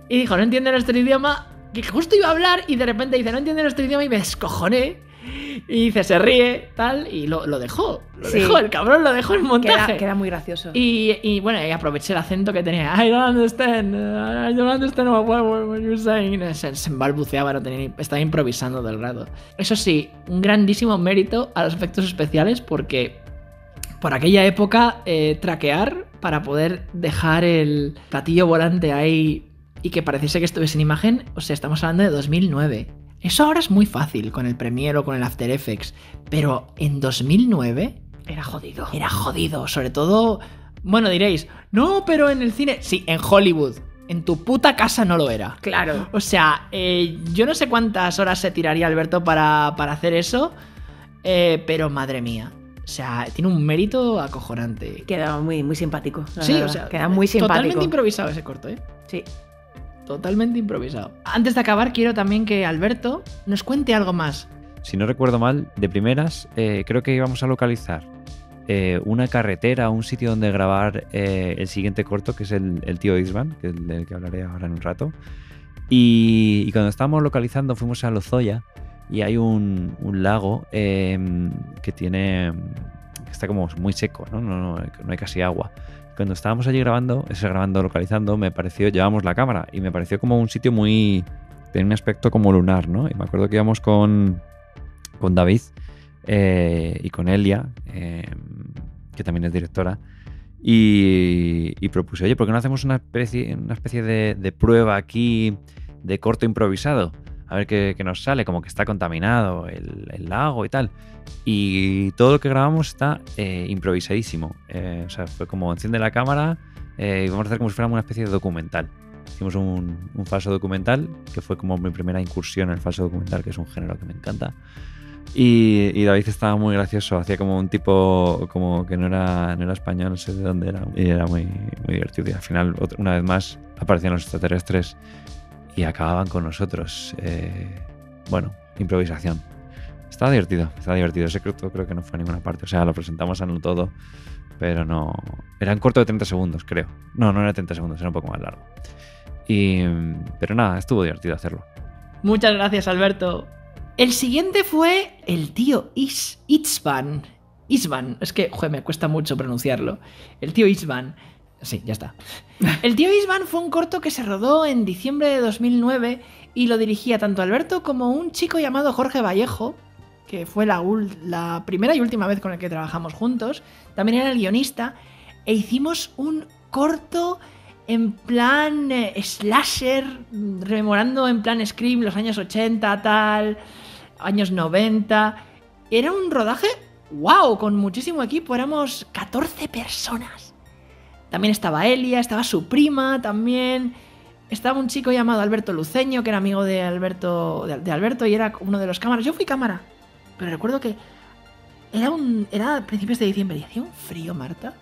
Y dijo, no entiende nuestro idioma, que justo iba a hablar y de repente dice, no entiende nuestro idioma y me descojoné. Y dice, se ríe, tal, y lo dejó. El cabrón lo dejó en montaje. Queda muy gracioso. Y bueno, y aproveché el acento que tenía. I don't understand what you're saying. Se balbuceaba, estaba improvisando del rato. Eso sí, un grandísimo mérito a los efectos especiales porque por aquella época traquear para poder dejar el platillo volante ahí y que pareciese que estuviese en imagen, o sea, estamos hablando de 2009. Eso ahora es muy fácil con el Premiere o con el After Effects, pero en 2009 era jodido. Era jodido, sobre todo, bueno, diréis, no, pero en el cine, sí, en Hollywood, en tu puta casa no lo era. Claro. O sea, yo no sé cuántas horas se tiraría Alberto para hacer eso, pero madre mía. O sea, tiene un mérito acojonante. Queda muy, muy simpático. Sí, verdad. O sea, queda muy simpático. Totalmente improvisado ese corto, ¿eh? Sí. Totalmente improvisado. Antes de acabar, quiero también que Alberto nos cuente algo más. Si no recuerdo mal, de primeras, creo que íbamos a localizar una carretera, un sitio donde grabar el siguiente corto, que es el tío Isvan, que es del que hablaré ahora en un rato. Y cuando estábamos localizando, fuimos a Lozoya y hay un lago que está como muy seco, ¿no? No hay casi agua. Cuando estábamos allí localizando, llevamos la cámara y me pareció como un sitio tenía un aspecto como lunar, ¿no? Y me acuerdo que íbamos con David y con Elia, que también es directora, y propuse, oye, ¿por qué no hacemos una especie de prueba aquí de corto improvisado? A ver qué nos sale, como que está contaminado el lago y tal. Y todo lo que grabamos está improvisadísimo. O sea, fue como enciende la cámara y vamos a hacer como si fuera una especie de documental. Hicimos un falso documental, que fue como mi primera incursión en el falso documental, que es un género que me encanta. Y David estaba muy gracioso, hacía como un tipo como que no era español, no sé de dónde era, y era muy, muy divertido. Y al final, una vez más, aparecían los extraterrestres y acababan con nosotros. Bueno, improvisación. Estaba divertido. Ese corto creo que no fue a ninguna parte. O sea, lo presentamos a no todo, pero no... Era un corto de 30 segundos, creo. No era 30 segundos, era un poco más largo. Pero nada, estuvo divertido hacerlo. Muchas gracias, Alberto. El siguiente fue el tío Istvan. Istvan, es que, me cuesta mucho pronunciarlo. El tío Istvan. Sí, ya está. El tío Istvan fue un corto que se rodó en diciembre de 2009 y lo dirigía tanto Alberto como un chico llamado Jorge Vallejo, que fue la primera y última vez con el que trabajamos juntos. También era el guionista. E hicimos un corto en plan slasher, rememorando en plan Scream los años 80, tal, años 90. Era un rodaje, wow, con muchísimo equipo. Éramos 14 personas. También estaba Elia, estaba su prima también. Estaba un chico llamado Alberto Luceño, que era amigo de Alberto, y era uno de los cámaras. Yo fui cámara, pero recuerdo que era a principios de diciembre y hacía un frío, Marta.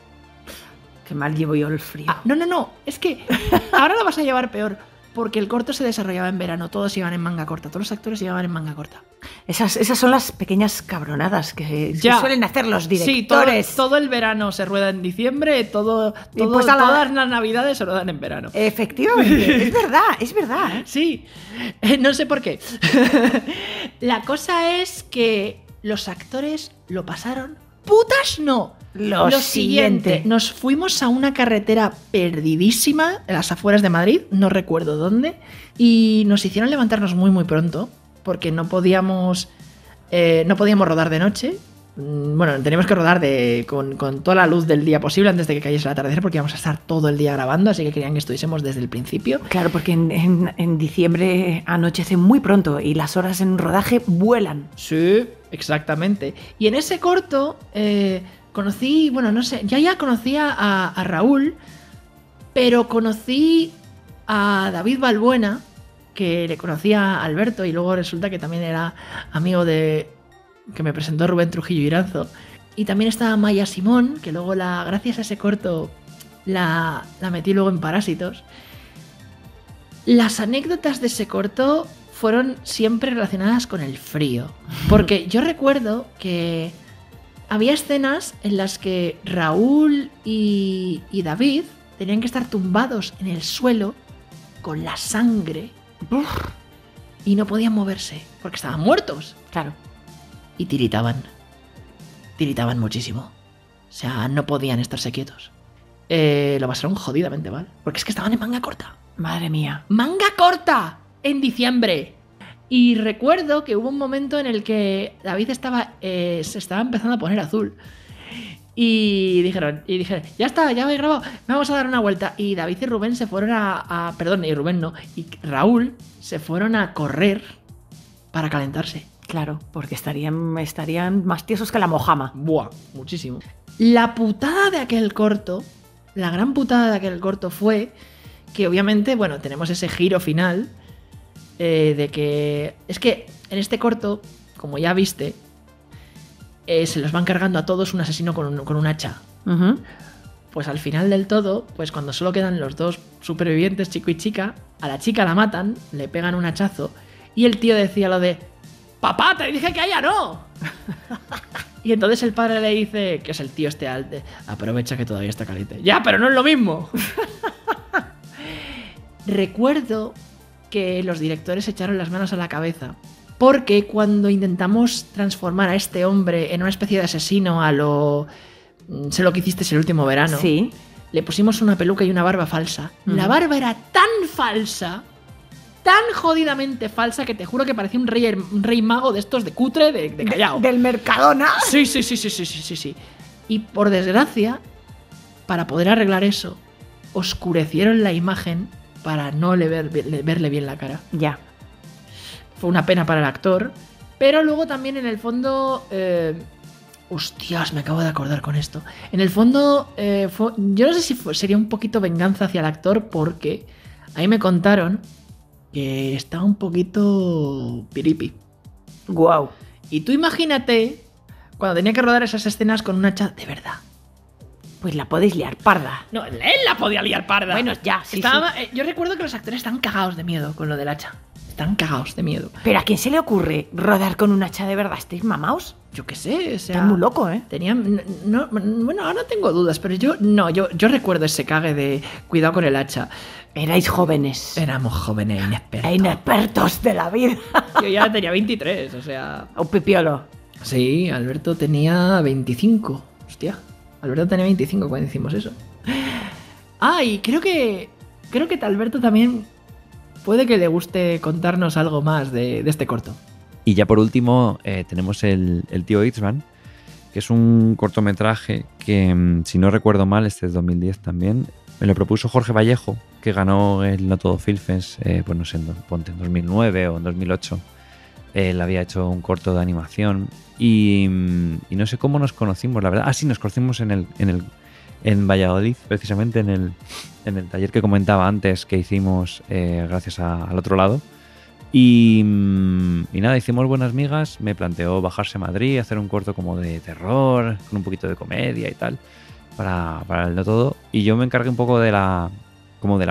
Qué mal llevo yo el frío. No, es que ahora lo vas a llevar peor, porque el corto se desarrollaba en verano, todos iban en manga corta, todos los actores iban en manga corta. Esas son las pequeñas cabronadas que suelen hacer los directores. Sí, todo el verano se rueda en diciembre, todas las navidades se ruedan en verano. Efectivamente, es verdad. Sí, no sé por qué. La cosa es que los actores lo pasaron. ¡Putas no! Lo siguiente, nos fuimos a una carretera perdidísima en las afueras de Madrid, no recuerdo dónde, y nos hicieron levantarnos muy muy pronto, porque no podíamos rodar de noche. Bueno, teníamos que rodar con toda la luz del día posible antes de que cayese el atardecer, porque íbamos a estar todo el día grabando, así que querían que estuviésemos desde el principio. Claro, porque en diciembre anochece muy pronto y las horas en rodaje vuelan. Sí, exactamente. Y en ese corto conocí, ya conocía a Raúl, pero conocí a David Balbuena, que le conocía a Alberto, y luego resulta que también era amigo que me presentó Rubén Trujillo Iranzo. Y también estaba Maya Simón, que luego gracias a ese corto la metí luego en Parásitos. Las anécdotas de ese corto fueron siempre relacionadas con el frío, porque yo recuerdo que había escenas en las que Raúl y David tenían que estar tumbados en el suelo con la sangre y no podían moverse porque estaban muertos. Claro. Y tiritaban muchísimo. O sea, no podían estarse quietos. Lo pasaron jodidamente mal, porque es que estaban en manga corta. Madre mía. ¡Manga corta! En diciembre. Y recuerdo que hubo un momento en el que David se estaba empezando a poner azul. Y dijeron, ya está, ya he grabado, vamos a dar una vuelta. Y David y Rubén se fueron y Rubén no, y Raúl se fueron a correr para calentarse. Claro, porque estarían más tiesos que la mojama. Buah, muchísimo. La putada de aquel corto, la gran putada de aquel corto fue que obviamente, tenemos ese giro final de que... Es que en este corto, como ya viste, se los van cargando a todos un asesino con un hacha. Uh-huh. Pues al final del todo, pues cuando solo quedan los dos supervivientes, chico y chica, a la chica la matan, le pegan un hachazo, y el tío decía lo de... ¡Papá, te dije que a ella no! Y entonces el padre le dice, que es el tío aprovecha que todavía está caliente. ¡Ya, pero no es lo mismo! Recuerdo que los directores echaron las manos a la cabeza, porque cuando intentamos transformar a este hombre en una especie de asesino sé lo que hiciste el último verano, sí, le pusimos una peluca y una barba falsa. Uh-huh. La barba era tan falsa, tan jodidamente falsa, que te juro que parecía un rey mago de estos de cutre de Callao. ¿Del Mercadona? Sí. Y por desgracia, para poder arreglar eso, oscurecieron la imagen para no verle bien la cara. Ya. Fue una pena para el actor, pero luego también en el fondo... Hostias, me acabo de acordar con esto. En el fondo, yo no sé si sería un poquito venganza hacia el actor, porque ahí me contaron que estaba un poquito piripi. Guau. Y tú imagínate cuando tenía que rodar esas escenas con un hacha de verdad. Pues la podéis liar parda. No, él la podía liar parda. Bueno, ya, sí. Yo recuerdo que los actores estaban cagados de miedo con lo del hacha. Están cagados de miedo. ¿Pero a quién se le ocurre rodar con un hacha de verdad? ¿Estáis mamaos? Yo qué sé, o sea... Estás muy loco, ¿eh? Bueno, ahora tengo dudas, pero yo recuerdo ese cague de cuidado con el hacha. Erais jóvenes. Éramos jóvenes inexpertos. Inexpertos de la vida. Yo ya tenía 23, o sea... Un pipiolo. Sí, Alberto tenía 25. Hostia, Alberto tenía 25 cuando hicimos eso. Ah, y creo que Alberto también puede que le guste contarnos algo más de este corto. Y ya por último tenemos el Tío Itzman, que es un cortometraje que, si no recuerdo mal, este es 2010 también, me lo propuso Jorge Vallejo, que ganó el No Todo Film Fest, pues no sé, ponte en 2009 o en 2008. Él había hecho un corto de animación y no sé cómo nos conocimos, la verdad. Ah, sí, nos conocimos en Valladolid, precisamente en el taller que comentaba antes que hicimos gracias al otro lado. Y nada, hicimos buenas migas, me planteó bajarse a Madrid, hacer un corto como de terror, con un poquito de comedia y tal, para el No Todo. Y yo me encargué un poco de la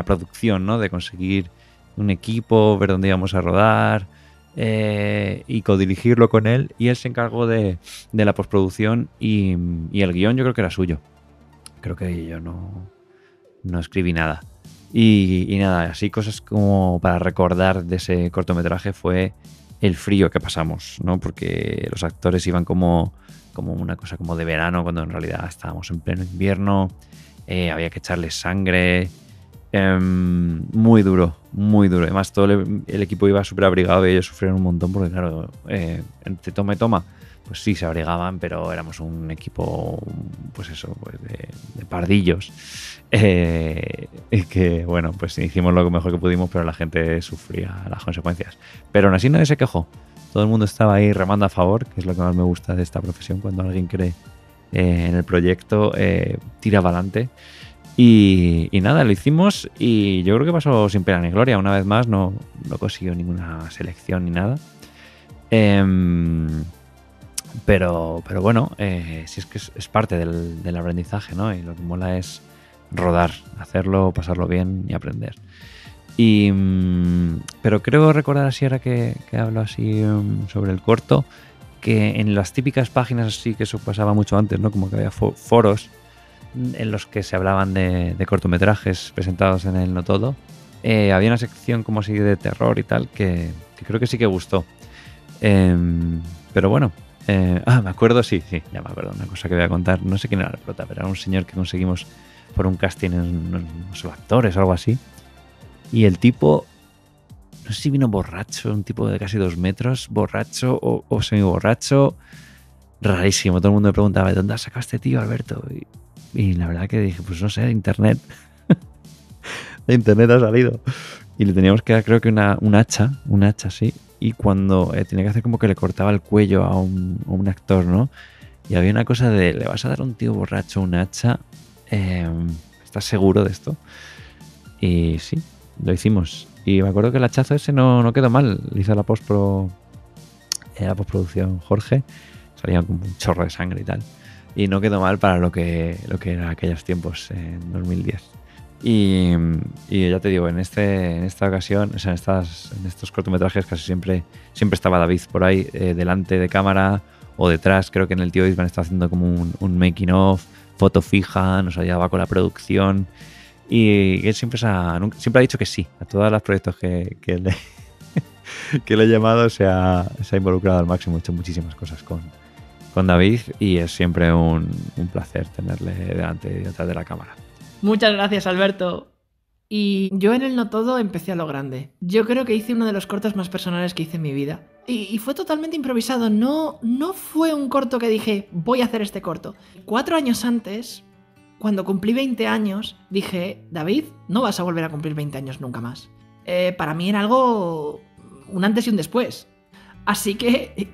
producción, ¿no? De conseguir un equipo, ver dónde íbamos a rodar y codirigirlo con él. Y él se encargó de la postproducción y el guión yo creo que era suyo. Creo que yo no escribí nada. Y nada, así cosas como para recordar de ese cortometraje fue el frío que pasamos, ¿no? Porque los actores iban como una cosa como de verano, cuando en realidad estábamos en pleno invierno. Había que echarles sangre. Muy duro, muy duro. Además, todo el equipo iba súper abrigado y ellos sufrieron un montón porque, claro, entre toma y toma, pues sí, se abrigaban, pero éramos un equipo, pues eso, pues de pardillos. Que, bueno, pues hicimos lo mejor que pudimos, pero la gente sufría las consecuencias. Pero aún así nadie se quejó. Todo el mundo estaba ahí remando a favor, que es lo que más me gusta de esta profesión. Cuando alguien cree en el proyecto, tira para adelante. Y nada, lo hicimos y yo creo que pasó sin pena ni gloria. Una vez más no consiguió ninguna selección ni nada. Pero bueno, si es que es parte del aprendizaje, ¿no? Y lo que mola es rodar, hacerlo, pasarlo bien y aprender. Pero creo recordar así, ahora que hablo así sobre el corto, que en las típicas páginas así, que eso pasaba mucho antes, ¿no? Como que había foros en los que se hablaban de cortometrajes presentados en el No Todo. Había una sección como así de terror y tal que creo que sí que gustó. Pero bueno, me acuerdo, sí, ya me acuerdo, una cosa que voy a contar. No sé quién era el prota, pero era un señor que conseguimos por un casting en unos actores o algo así. Y el tipo, no sé si vino borracho, un tipo de casi 2 metros, borracho o semi-borracho, rarísimo. Todo el mundo me preguntaba, ¿de dónde has sacado este tío, Alberto? Y la verdad que dije, pues no sé, de internet. De internet ha salido. Y le teníamos que dar, creo que un hacha, sí. Y cuando tenía que hacer como que le cortaba el cuello a un actor, ¿no? Y había una cosa de, ¿le vas a dar a un tío borracho un hacha? ¿Estás seguro de esto? Y sí, lo hicimos. Y me acuerdo que el hachazo ese no quedó mal. Le hizo la postproducción Jorge. Salía como un chorro de sangre y tal. Y no quedó mal para lo que eran aquellos tiempos en 2010. Y ya te digo, en esta ocasión, o sea, en estos cortometrajes casi siempre estaba David por ahí, delante de cámara o detrás. Creo que en el Tío Itzman estaba haciendo como un making of, foto fija, nos ayudaba con la producción. Y él siempre ha dicho que sí a todos los proyectos que le he llamado. Se ha involucrado al máximo, ha hecho muchísimas cosas con David y es siempre un placer tenerle delante y detrás de la cámara. Muchas gracias, Alberto. Y yo en el No Todo empecé a lo grande. Yo creo que hice uno de los cortos más personales que hice en mi vida. Y fue totalmente improvisado. No fue un corto que dije, voy a hacer este corto. 4 años antes, cuando cumplí 20 años, dije, David, no vas a volver a cumplir 20 años nunca más. Para mí era algo, un antes y un después. Así que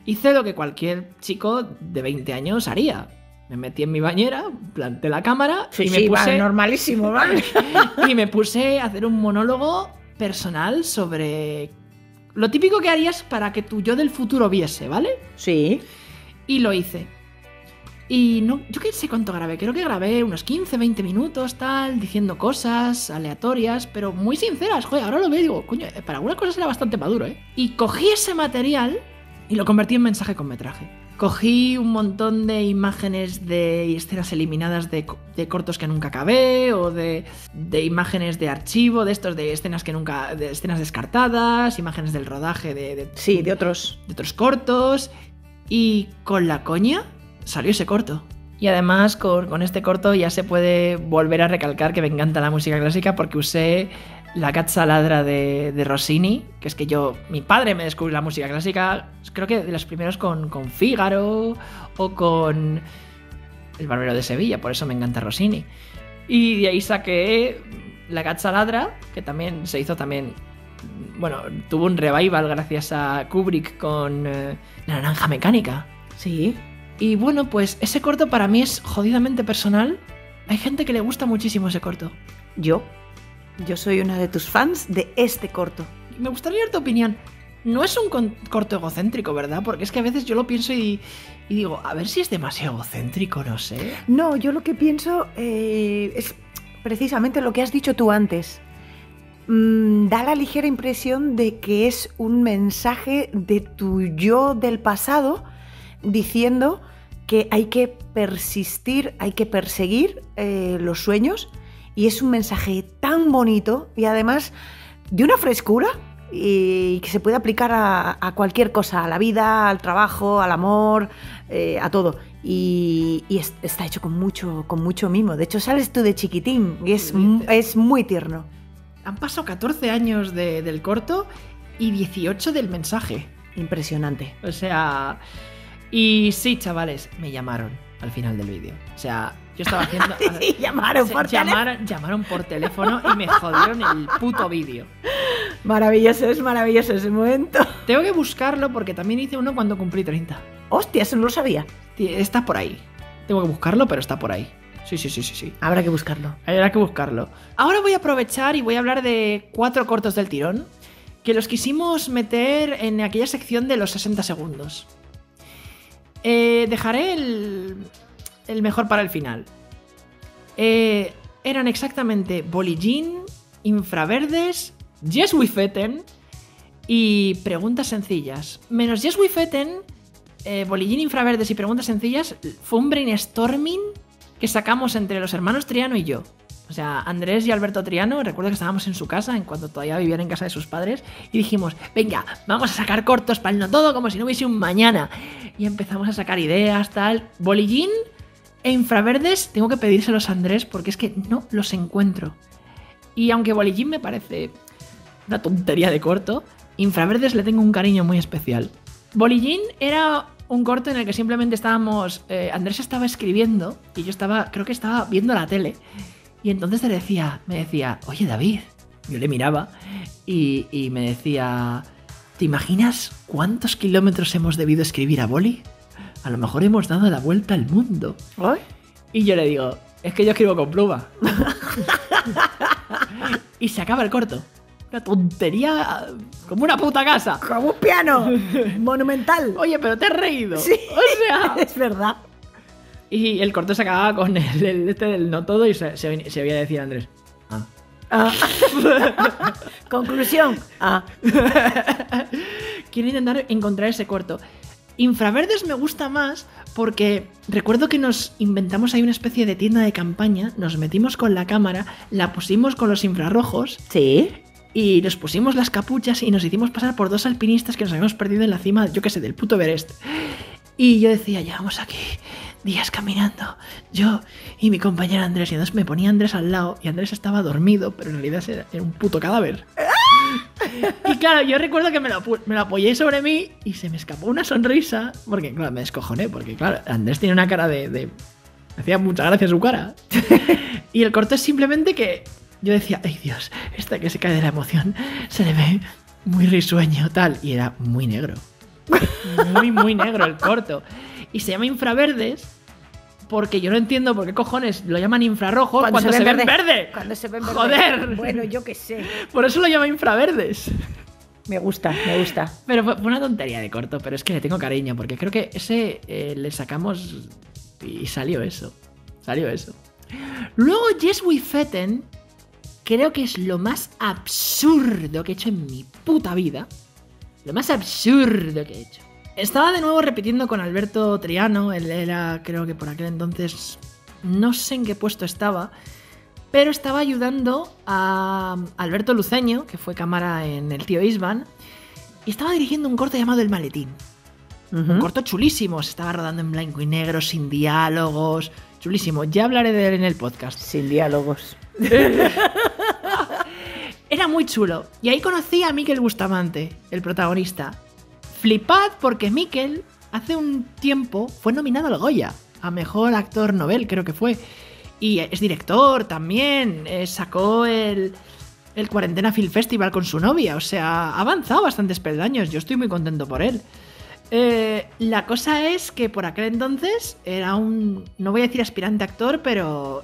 hice lo que cualquier chico de 20 años haría. Me metí en mi bañera, planté la cámara y me puse... vale, normalísimo, ¿vale? Y me puse a hacer un monólogo personal sobre lo típico que harías para que tu yo del futuro viese, ¿vale? Sí. Y lo hice. Y no, yo qué sé cuánto grabé, creo que grabé unos 15, 20 minutos, tal, diciendo cosas aleatorias, pero muy sinceras. Joder, ahora lo veo y digo, coño, para algunas cosas era bastante maduro, ¿eh? Y cogí ese material y lo convertí en mensaje con metraje. Cogí un montón de imágenes de escenas eliminadas de cortos que nunca acabé, o de imágenes de archivo, de estos de escenas que nunca, de escenas descartadas, imágenes del rodaje de otros. De otros cortos, y con la coña salió ese corto. Y además con este corto ya se puede volver a recalcar que me encanta la música clásica porque usé la Cazza Ladra de Rossini, que es que mi padre me descubrió la música clásica, creo que de los primeros con Fígaro o con El Barbero de Sevilla, por eso me encanta Rossini. Y de ahí saqué la Cazza Ladra, que también se hizo bueno, tuvo un revival gracias a Kubrick con La Naranja Mecánica. Sí. Y bueno, pues ese corto para mí es jodidamente personal. Hay gente que le gusta muchísimo ese corto. Yo soy una de tus fans de este corto. Me gustaría ver tu opinión. No es un corto egocéntrico, ¿verdad? Porque es que a veces yo lo pienso y digo, a ver si es demasiado egocéntrico, no sé. No, yo lo que pienso es precisamente lo que has dicho tú antes. Da la ligera impresión de que es un mensaje de tu yo del pasado diciendo que hay que persistir, hay que perseguir los sueños, y es un mensaje tan bonito y además de una frescura y que se puede aplicar a cualquier cosa, a la vida, al trabajo, al amor, a todo. Y está hecho con mucho mimo. De hecho, sales tú de chiquitín y es muy tierno. Han pasado 14 años del corto y 18 del mensaje. Impresionante. O sea... Y sí, chavales, me llamaron al final del vídeo. O sea, yo estaba haciendo... Sí, llamaron por teléfono y me jodieron el puto vídeo. Maravilloso, es maravilloso ese momento. Tengo que buscarlo porque también hice uno cuando cumplí 30. Hostia, eso no lo sabía. Está por ahí. Tengo que buscarlo, pero está por ahí. Sí. Habrá que buscarlo. Habrá que buscarlo. Ahora voy a aprovechar y voy a hablar de 4 cortos del tirón que los quisimos meter en aquella sección de los 60 segundos. Dejaré el mejor para el final. Eran exactamente Bolli Jean, Infraverdes, Yes We Feten y Preguntas Sencillas. Menos Yes We Feten, Bolli Jean, Infraverdes y Preguntas Sencillas fue un brainstorming que sacamos entre los hermanos Triano y yo. O sea, Andrés y Alberto Triano, recuerdo que estábamos en su casa, en cuanto todavía vivían en casa de sus padres, y dijimos, venga, vamos a sacar cortos para el no todo como si no hubiese un mañana. Y empezamos a sacar ideas, tal. Bolli Jean e Infraverdes, tengo que pedírselos a Andrés porque es que no los encuentro. Y aunque Bolli Jean me parece una tontería de corto, Infraverdes le tengo un cariño muy especial. Bolli Jean era un corto en el que simplemente estábamos... Andrés estaba escribiendo y yo creo que estaba viendo la tele. Y entonces me decía, oye David, yo le miraba y me decía, ¿te imaginas cuántos kilómetros hemos debido escribir a Bolli? A lo mejor hemos dado la vuelta al mundo. ¿Ay? Y yo le digo, es que yo escribo con pluma. Y se acaba el corto. Una tontería como una puta casa. Como un piano monumental. Oye, pero te has reído. Sí, o sea, es verdad. Y el corto se acababa con el no todo y se había de decir a Andrés. Conclusión. Quiero intentar encontrar ese corto. Infraverdes me gusta más porque recuerdo que nos inventamos ahí una especie de tienda de campaña, nos metimos con la cámara, la pusimos con los infrarrojos. Sí. Y nos pusimos las capuchas y nos hicimos pasar por 2 alpinistas que nos habíamos perdido en la cima, yo qué sé, del puto Everest. Y yo decía, llevamos aquí días caminando, yo y mi compañero Andrés. Y entonces me ponía Andrés al lado y Andrés estaba dormido, pero en realidad era un puto cadáver. Y claro, yo recuerdo que me lo apoyé sobre mí y se me escapó una sonrisa, porque claro, me descojoné, porque claro, Andrés tiene una cara de... Me hacía mucha gracia su cara. Y el corto es simplemente que yo decía, ay Dios, esta que se cae de la emoción se le ve muy risueño, tal. Y era muy negro. Muy negro el corto. Y se llama Infraverdes porque yo no entiendo por qué cojones lo llaman infrarrojo cuando se ven verde. Cuando se ven verde. Joder. Bueno, yo qué sé. Por eso lo llama Infraverdes. Me gusta. Pero fue una tontería de corto, pero es que le tengo cariño porque creo que ese le sacamos Y salió eso. Luego Yes We Feten, creo que es lo más absurdo que he hecho en mi puta vida. Lo más absurdo que he hecho. Estaba de nuevo repitiendo con Alberto Triano. Él era, creo que por aquel entonces, no sé en qué puesto estaba, pero estaba ayudando a Alberto Luceño, que fue cámara en El Tío Isban, y estaba dirigiendo un corto llamado El Maletín. Un corto chulísimo, se estaba rodando en blanco y negro, sin diálogos, chulísimo. Ya hablaré de él en el podcast. Sin diálogos. Era muy chulo. Y ahí conocí a Miquel Bustamante, el protagonista. Flipad porque Miquel hace un tiempo fue nominado al Goya, a Mejor Actor Nobel, creo que fue. Y es director también, sacó el Cuarentena Film Festival con su novia, o sea, ha avanzado bastantes peldaños, yo estoy muy contento por él. La cosa es que por aquel entonces era un, no voy a decir aspirante actor, pero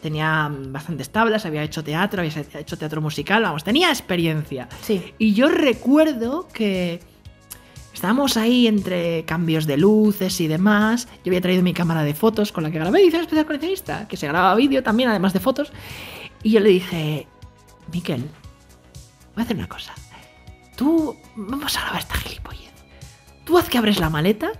tenía bastantes tablas, había hecho teatro musical, vamos, tenía experiencia. Sí. Y yo recuerdo que estábamos ahí entre cambios de luces y demás. Yo había traído mi cámara de fotos con la que grabé Edición Especial Coleccionista, que se grababa vídeo también, además de fotos. Y yo le dije, Miquel, voy a hacer una cosa. Tú, vamos a grabar esta gilipollez. Tú haz que abres la maleta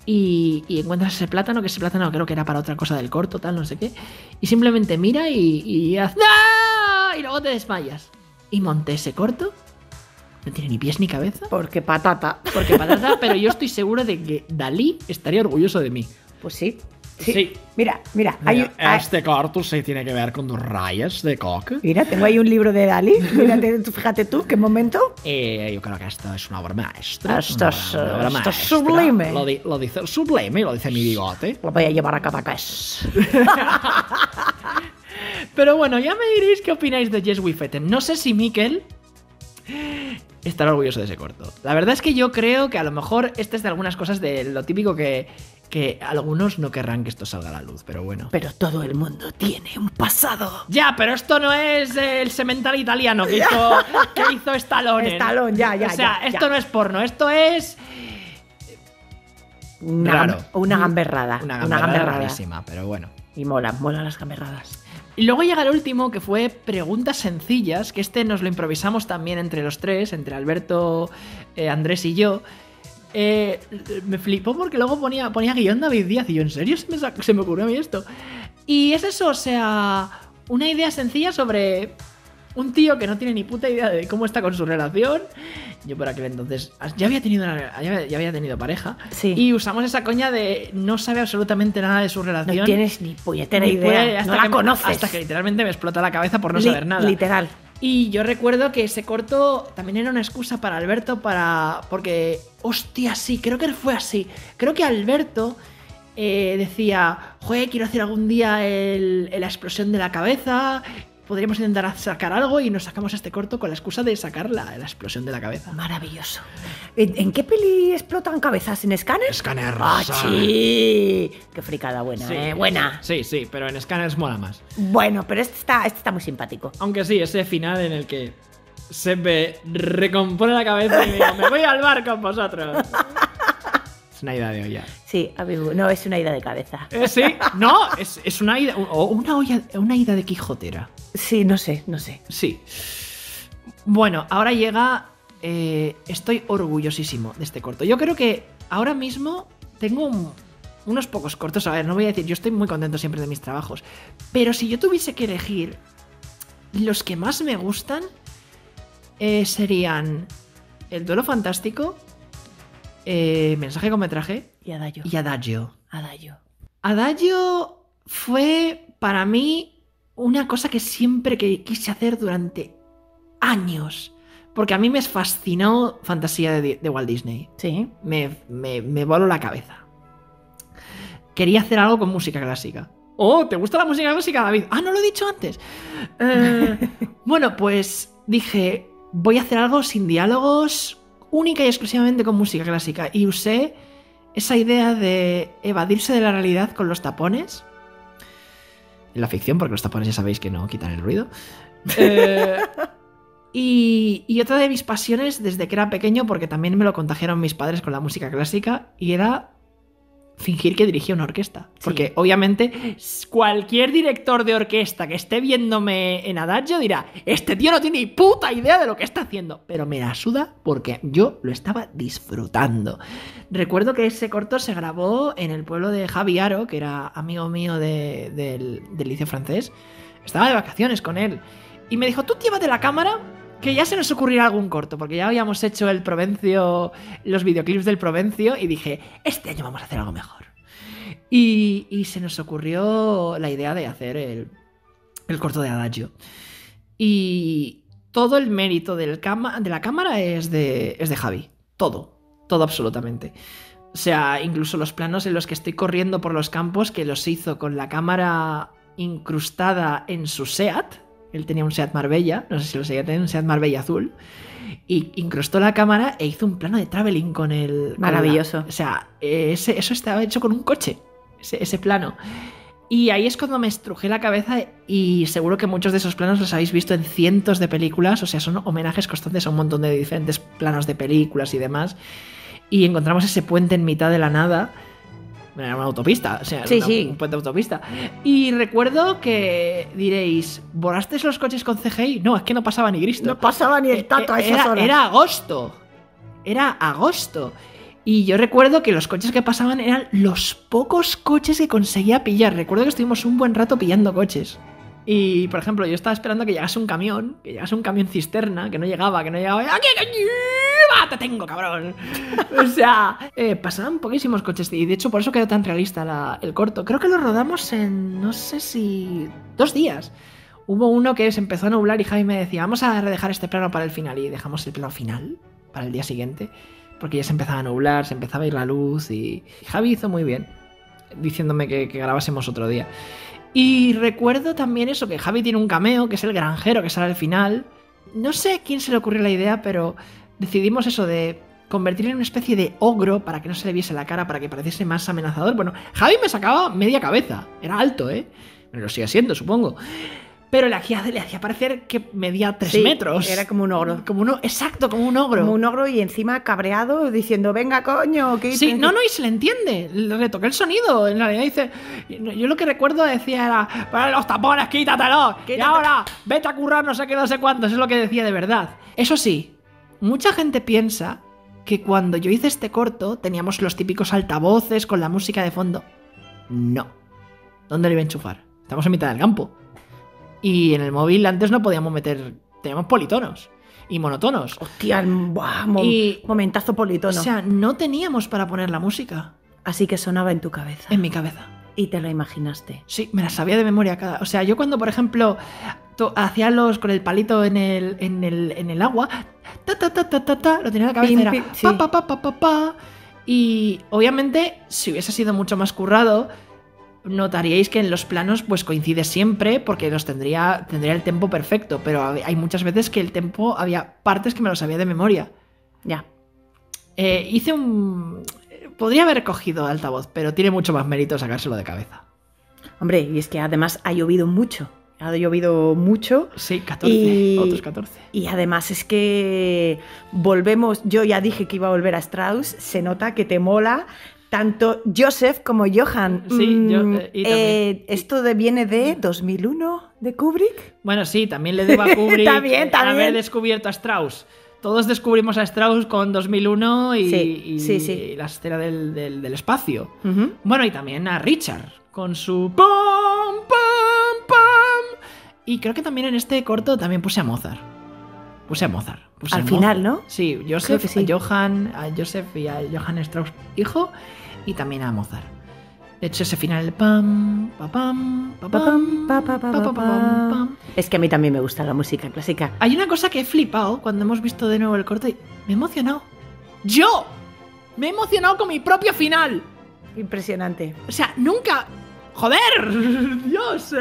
y encuentras ese plátano, que ese plátano creo que era para otra cosa del corto, tal, no sé qué. Y simplemente mira y haz... ¡Ah! Y luego te desmayas. Y monté ese corto. No tiene ni pies ni cabeza. Porque patata. Pero yo estoy seguro de que Dalí estaría orgulloso de mí. Pues sí. Sí. Mira. Este corto sí tiene que ver con 2 rayas de coca. Mira, tengo ahí un libro de Dalí. Fíjate tú, qué momento. Yo creo que esto es una obra maestra. Esto es sublime. Lo dice sublime, lo dice mi bigote. Lo voy a llevar a Cadaqués. Pero bueno, ya me diréis qué opináis de Yes We Feten. No sé si Miquel estará orgulloso de ese corto. La verdad es que yo creo que a lo mejor este es de algunas cosas de lo típico que algunos no querrán que esto salga a la luz, pero bueno. Pero todo el mundo tiene un pasado. Ya, pero esto no es el semental italiano que hizo Stallone. Stallone, ya. O sea, esto no es porno, esto es... Una gamberrada. Una gamberrada rarísima, pero bueno. Y molan las gamberradas. Y luego llega el último, que fue preguntas sencillas, que este nos lo improvisamos también entre los tres, entre Alberto, Andrés y yo. Me flipó porque luego ponía guión David Díaz y yo, ¿en serio se me ocurrió a mí esto? Y es eso, o sea, una idea sencilla sobre un tío que no tiene ni puta idea de cómo está con su relación. Yo por aquel entonces ya había tenido pareja. Sí. Y usamos esa coña de no sabe absolutamente nada de su relación. No tienes ni puñetera idea, no la conoces. Hasta que literalmente me explota la cabeza por no saber nada. Literal. Y yo recuerdo que ese corto también era una excusa para Alberto porque, hostia, sí, creo que fue así. Creo que Alberto decía, joder, quiero hacer algún día la explosión de la cabeza, podríamos intentar sacar algo, y nos sacamos este corto con la excusa de sacar la explosión de la cabeza. Maravilloso. ¿En qué peli explotan cabezas? ¿En Scanners? Scanners. ¡Ah, sí! Qué fricada buena, sí. Buena. Sí, pero en Scanners mola más. Bueno, pero este está muy simpático. Aunque sí, ese final en el que Seppe recompone la cabeza y me digo, me voy al bar con vosotros. Es una ida de olla. Sí, amigo, no, es una ida de cabeza. Sí, no, es una ida, o una ida de quijotera. Sí, no sé. Sí. Bueno, ahora llega... estoy orgullosísimo de este corto. Yo creo que ahora mismo tengo unos pocos cortos. A ver, no voy a decir, yo estoy muy contento siempre de mis trabajos. Pero si yo tuviese que elegir, los que más me gustan serían El Duelo Fantástico, Mensaje con Metraje y Adagio. Adagio fue para mí una cosa que siempre quise hacer durante años. Porque a mí me fascinó Fantasía de Walt Disney. Sí. Me voló la cabeza. Quería hacer algo con música clásica. Oh, ¿te gusta la música clásica, David? Ah, no lo he dicho antes. Bueno, pues dije, voy a hacer algo sin diálogos, única y exclusivamente con música clásica. Y usé esa idea de evadirse de la realidad con los tapones. En la ficción, porque los tapones ya sabéis que no quitan el ruido. Y otra de mis pasiones desde que era pequeño, porque también me lo contagiaron mis padres con la música clásica, y era fingir que dirigía una orquesta. Porque obviamente cualquier director de orquesta que esté viéndome en Adagio dirá, este tío no tiene ni puta idea de lo que está haciendo. Pero me la suda porque yo lo estaba disfrutando. Recuerdo que ese corto se grabó en el pueblo de Javi Aro, que era amigo mío del liceo francés. Estaba de vacaciones con él. Y me dijo, tú llévate la cámara, que ya se nos ocurrirá algún corto, porque ya habíamos hecho el Provencio, los videoclips del Provencio, y dije, este año vamos a hacer algo mejor. Y se nos ocurrió la idea de hacer el corto de Adagio. Y todo el mérito de la cámara es de Javi. Todo absolutamente. O sea, incluso los planos en los que estoy corriendo por los campos, que los hizo con la cámara incrustada en su SEAT. Él tenía un SEAT Marbella, no sé si lo seguía teniendo, un SEAT Marbella azul. Y incrustó la cámara e hizo un plano de traveling con el... Maravilloso. O sea, eso estaba hecho con un coche, ese plano. Y ahí es cuando me estrujé la cabeza y seguro que muchos de esos planos los habéis visto en cientos de películas. O sea, son homenajes constantes a un montón de diferentes planos de películas y demás. Y encontramos ese puente en mitad de la nada. Era una autopista, o sea, un puente de autopista. Y recuerdo que diréis, ¿borrasteis los coches con CGI? No, es que no pasaba ni Cristo. No pasaba ni el tato a esas horas. Era agosto. Era agosto. Y yo recuerdo que los coches que pasaban eran los pocos coches que conseguía pillar. Recuerdo que estuvimos un buen rato pillando coches. Y, por ejemplo, yo estaba esperando que llegase un camión cisterna, que no llegaba. ¡Aquí, te tengo, cabrón! O sea, pasaban poquísimos coches. Y, de hecho, por eso quedó tan realista el corto. Creo que lo rodamos en, no sé si... 2 días. Hubo uno que se empezó a nublar y Javi me decía, vamos a dejar este plano para el final. Y dejamos el plano final para el día siguiente. Porque ya se empezaba a nublar, se empezaba a ir la luz. Y Javi hizo muy bien, diciéndome que grabásemos otro día. Y recuerdo también eso, que Javi tiene un cameo, que es el granjero que sale al final. No sé a quién se le ocurrió la idea, pero decidimos eso de convertirlo en una especie de ogro para que no se le viese la cara, para que pareciese más amenazador. Bueno, Javi me sacaba media cabeza. Era alto, ¿eh? Me lo sigue siendo, supongo. Pero le hacía parecer que medía 3 metros. Era como un ogro. Exacto, como un ogro. Como un ogro y encima cabreado diciendo, venga, coño. Sí, no, y se le entiende. Le retoqué el sonido. En realidad dice... Yo lo que recuerdo decía era, para los tapones, quítatelos. Y ahora, vete a currar no sé qué, no sé cuánto. Eso es lo que decía de verdad. Eso sí, mucha gente piensa que cuando yo hice este corto teníamos los típicos altavoces con la música de fondo. No. ¿Dónde lo iba a enchufar? Estamos en mitad del campo. Y en el móvil antes no podíamos meter... Teníamos politonos y monotonos. Hostia, momentazo politono. O sea, no teníamos para poner la música. Así que sonaba en tu cabeza. En mi cabeza. Y te lo imaginaste. Sí, me la sabía de memoria cada... O sea, yo cuando, por ejemplo, hacía con el palito en el agua... lo tenía en la cabeza, era... Y obviamente, si hubiese sido mucho más currado... Notaríais que en los planos pues coincide siempre porque tendría el tempo perfecto, pero hay muchas veces que el tempo había partes que me lo sabía de memoria. Ya. Podría haber cogido altavoz, pero tiene mucho más mérito sacárselo de cabeza. Hombre, y es que además ha llovido mucho. Sí, 14, otros 14. Y además es que volvemos, yo ya dije que iba a volver a Strauss, se nota que te mola... Tanto Joseph como Johann. Sí, y ¿esto viene de 2001 de Kubrick? Bueno, sí, también le debo a Kubrick también. haber descubierto a Strauss. Todos descubrimos a Strauss con 2001 y la escena del espacio. Uh-huh. Bueno, y también a Richard con su pam, pam, pam. Y creo que también en este corto también puse a Mozart. Al final, ¿no? Sí, Joseph, sí. A Joseph y a Johann Strauss hijo, y también a Mozart. De hecho, ese final, pam, pa pam, pa pam, pa pa pa pa pam. Es que a mí también me gusta la música clásica. Hay una cosa que he flipado cuando hemos visto de nuevo el corto y me he emocionado. ¡Yo! Me he emocionado con mi propio final. Impresionante. O sea, nunca... ¡Joder! ¡Dios!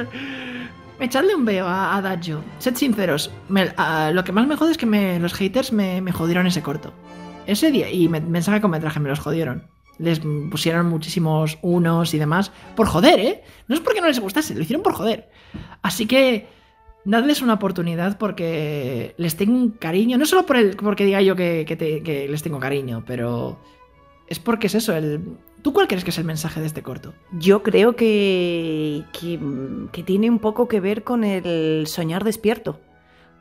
Echadle un veo a Adagio. Sed sinceros. Lo que más me jode es que los haters me jodieron ese corto. Ese día. Y mensaje con metraje me los jodieron. Les pusieron muchísimos unos y demás. Por joder, ¿eh? No es porque no les gustase. Lo hicieron por joder. Así que... dadles una oportunidad porque les tengo un cariño. No solo porque diga yo que les tengo cariño, pero... es porque es eso. ¿Tú cuál crees que es el mensaje de este corto? Yo creo que tiene un poco que ver con el soñar despierto,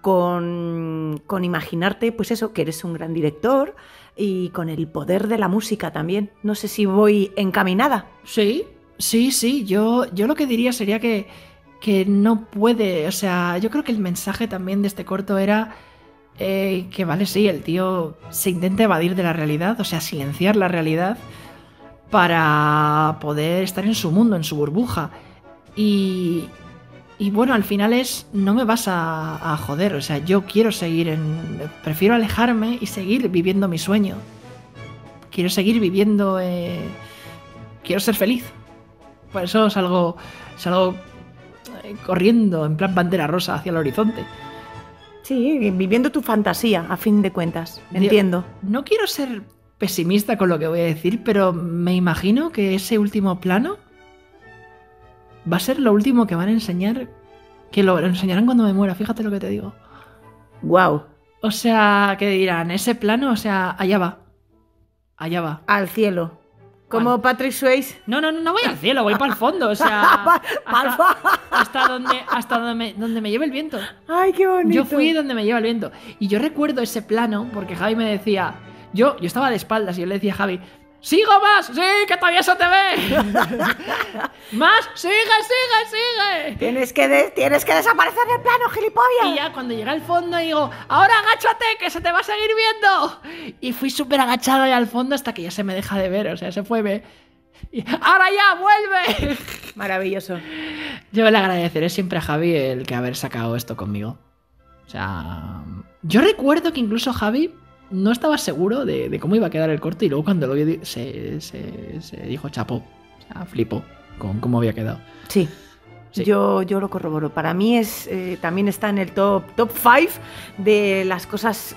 con imaginarte, pues eso, que eres un gran director y con el poder de la música también. No sé si voy encaminada. Sí. Yo lo que diría sería que no puede, o sea, yo creo que el mensaje también de este corto era que vale, sí, el tío se intenta evadir de la realidad, o sea, silenciar la realidad para poder estar en su mundo, en su burbuja. Y bueno, al final no me vas a joder, o sea, yo quiero prefiero alejarme y seguir viviendo mi sueño. Quiero seguir viviendo, quiero ser feliz. Por eso salgo corriendo en plan bandera rosa hacia el horizonte. Sí, viviendo tu fantasía, a fin de cuentas. Entiendo. No quiero ser pesimista con lo que voy a decir, pero me imagino que ese último plano va a ser lo último que van a enseñar, que lo enseñarán cuando me muera, fíjate lo que te digo. Wow. O sea, ¿qué dirán? Ese plano, o sea, allá va. Al cielo. Como Patrick Swayze. No voy al cielo, voy para el fondo, o sea, hasta donde me lleve el viento. Ay, qué bonito. Yo fui donde me lleva el viento. Y yo recuerdo ese plano porque Javi me decía, yo estaba de espaldas y yo le decía a Javi, ¡sigo más! ¡Sí, que todavía se te ve! ¡Más! ¡Sigue! Tienes que desaparecer del plano, gilipollas. Y ya cuando llegué al fondo digo, ¡ahora agáchate, que se te va a seguir viendo! Y fui súper agachado ahí al fondo hasta que ya se me deja de ver, o sea, se fue... Y, ¡ahora ya, vuelve! Maravilloso. Yo le agradeceré siempre a Javi el que haber sacado esto conmigo. O sea, yo recuerdo que incluso Javi no estaba seguro de cómo iba a quedar el corto y luego cuando lo vio se dijo chapó, o sea, flipó con cómo había quedado. Sí. Yo lo corroboro. Para mí también está en el top 5 de las cosas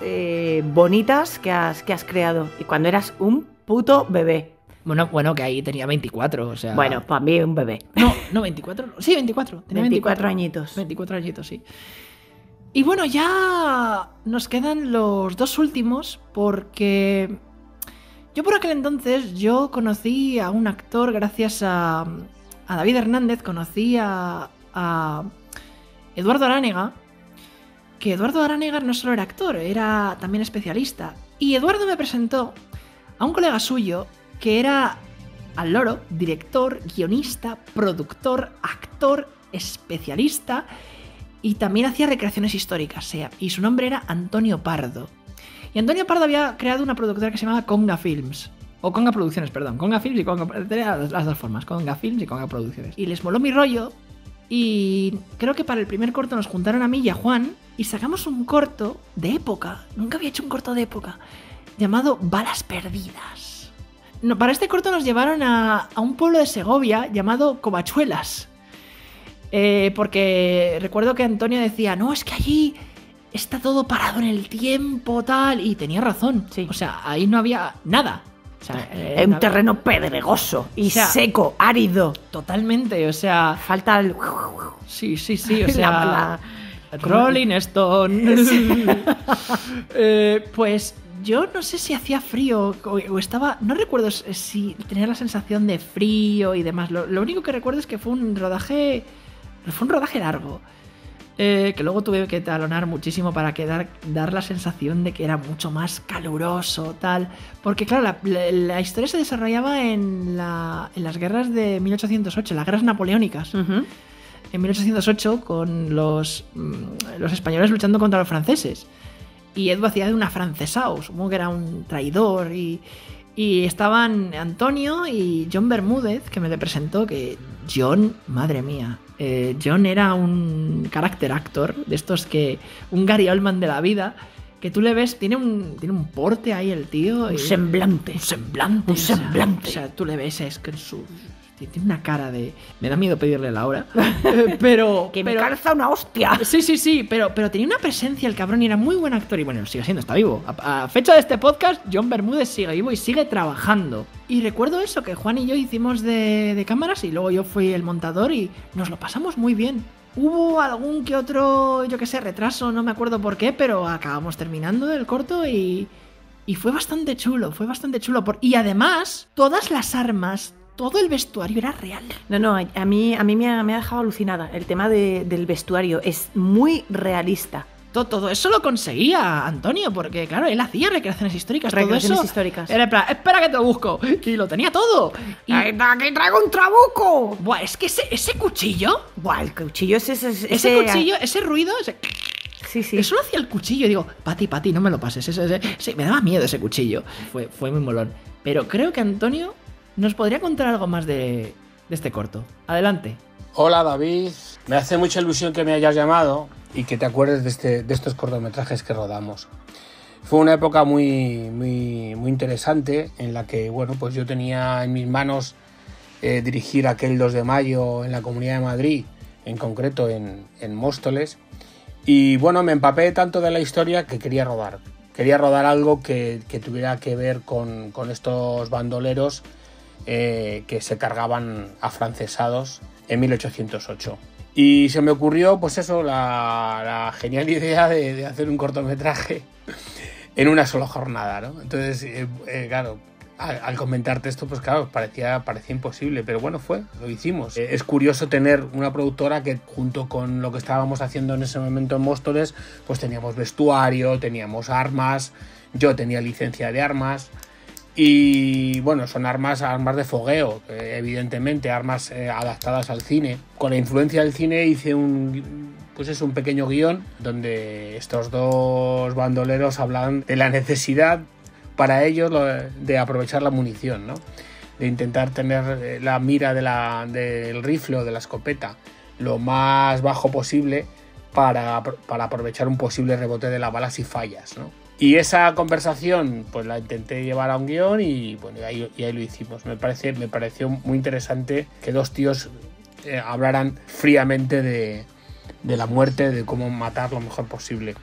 bonitas que has creado. Y cuando eras un puto bebé. Bueno, que ahí tenía 24, o sea... Bueno, para mí un bebé. No, 24. Sí, 24. Tenía 24 añitos. 24 añitos, sí. Y bueno, ya nos quedan los dos últimos porque yo por aquel entonces yo conocí a un actor gracias a David Hernández, conocí a Eduardo Aránega, que Eduardo Aránega no solo era actor, era también especialista. Y Eduardo me presentó a un colega suyo que era al loro, director, guionista, productor, actor, especialista... Y también hacía recreaciones históricas, y su nombre era Antonio Pardo. Y Antonio Pardo había creado una productora que se llamaba Conga Films. O Conga Producciones, perdón. Conga Films y Conga... Tenía las dos formas, Conga Films y Conga Producciones. Y les moló mi rollo. Y creo que para el primer corto nos juntaron a mí y a Juan. Y sacamos un corto de época. Nunca había hecho un corto de época. Llamado Balas Perdidas. No, para este corto nos llevaron a un pueblo de Segovia llamado Covachuelas. Porque recuerdo que Antonio decía, no, es que allí está todo parado en el tiempo, tal, y tenía razón. Sí. O sea, ahí no había nada. O sea, es un terreno pedregoso y seco, árido. Totalmente, o sea... Falta el... Sí, o sea... Rolling Stone. Pues yo no sé si hacía frío o estaba... No recuerdo si tenía la sensación de frío y demás. Lo único que recuerdo es que fue un rodaje largo, que luego tuve que talonar muchísimo para dar la sensación de que era mucho más caluroso, tal, porque claro, la historia se desarrollaba en las guerras de 1808, las guerras napoleónicas. Uh-huh. En 1808 con los españoles luchando contra los franceses, y Edu hacía de un afrancesado, supongo que era un traidor, y estaban Antonio y John Bermúdez, que me le presentó, que John, madre mía, John era un character actor, de estos que, un Gary Oldman de la vida, que tú le ves, tiene un porte ahí el tío. Un semblante. O sea, tú le ves, es que tiene una cara de... Me da miedo pedirle la hora. pero me calza una hostia. Sí, pero tenía una presencia el cabrón y era muy buen actor. Y bueno, sigue siendo, está vivo. A fecha de este podcast, John Bermúdez sigue vivo y sigue trabajando. Y recuerdo eso, que Juan y yo hicimos de cámaras y luego yo fui el montador y nos lo pasamos muy bien. Hubo algún que otro, yo qué sé, retraso, no me acuerdo por qué, pero acabamos terminando el corto y Y fue bastante chulo. Y además, todas las armas, todo el vestuario era real. No, a mí me ha dejado alucinada. El tema del vestuario es muy realista. Todo eso lo conseguía Antonio, porque claro, él hacía recreaciones históricas. Recreaciones todo eso históricas. Era en plan, espera que te busco. Y lo tenía todo. Y ¡Aquí traigo un trabuco! buah, es que ese cuchillo, Buah, el cuchillo ese cuchillo, ese ruido, Sí. eso lo hacía el cuchillo. Digo, Pati, no me lo pases. Me daba miedo ese cuchillo. Fue muy molón. Pero creo que Antonio nos podría contar algo más de este corto. Adelante. Hola David, me hace mucha ilusión que me hayas llamado y que te acuerdes de estos cortometrajes que rodamos. Fue una época muy interesante en la que, bueno, pues yo tenía en mis manos dirigir aquel 2 de mayo en la Comunidad de Madrid, en concreto en Móstoles, y bueno, me empapé tanto de la historia que quería rodar algo que tuviera que ver con estos bandoleros que se cargaban afrancesados en 1808. Y se me ocurrió, pues eso, la genial idea de hacer un cortometraje en una sola jornada, ¿no? Entonces, claro, al comentarte esto, pues claro, parecía imposible, pero bueno, lo hicimos. Es curioso tener una productora que, junto con lo que estábamos haciendo en ese momento en Móstoles, pues teníamos vestuario, teníamos armas, yo tenía licencia de armas. Y bueno, son armas de fogueo, evidentemente, armas adaptadas al cine. Con la influencia del cine hice un pequeño guión donde estos dos bandoleros hablan de la necesidad para ellos de aprovechar la munición, ¿no? De intentar tener la mira del rifle o de la escopeta lo más bajo posible para aprovechar un posible rebote de la bala si fallas, ¿no? Y esa conversación pues la intenté llevar a un guión y bueno, ahí lo hicimos. Me pareció muy interesante que dos tíos hablaran fríamente de la muerte, de cómo matar lo mejor posible.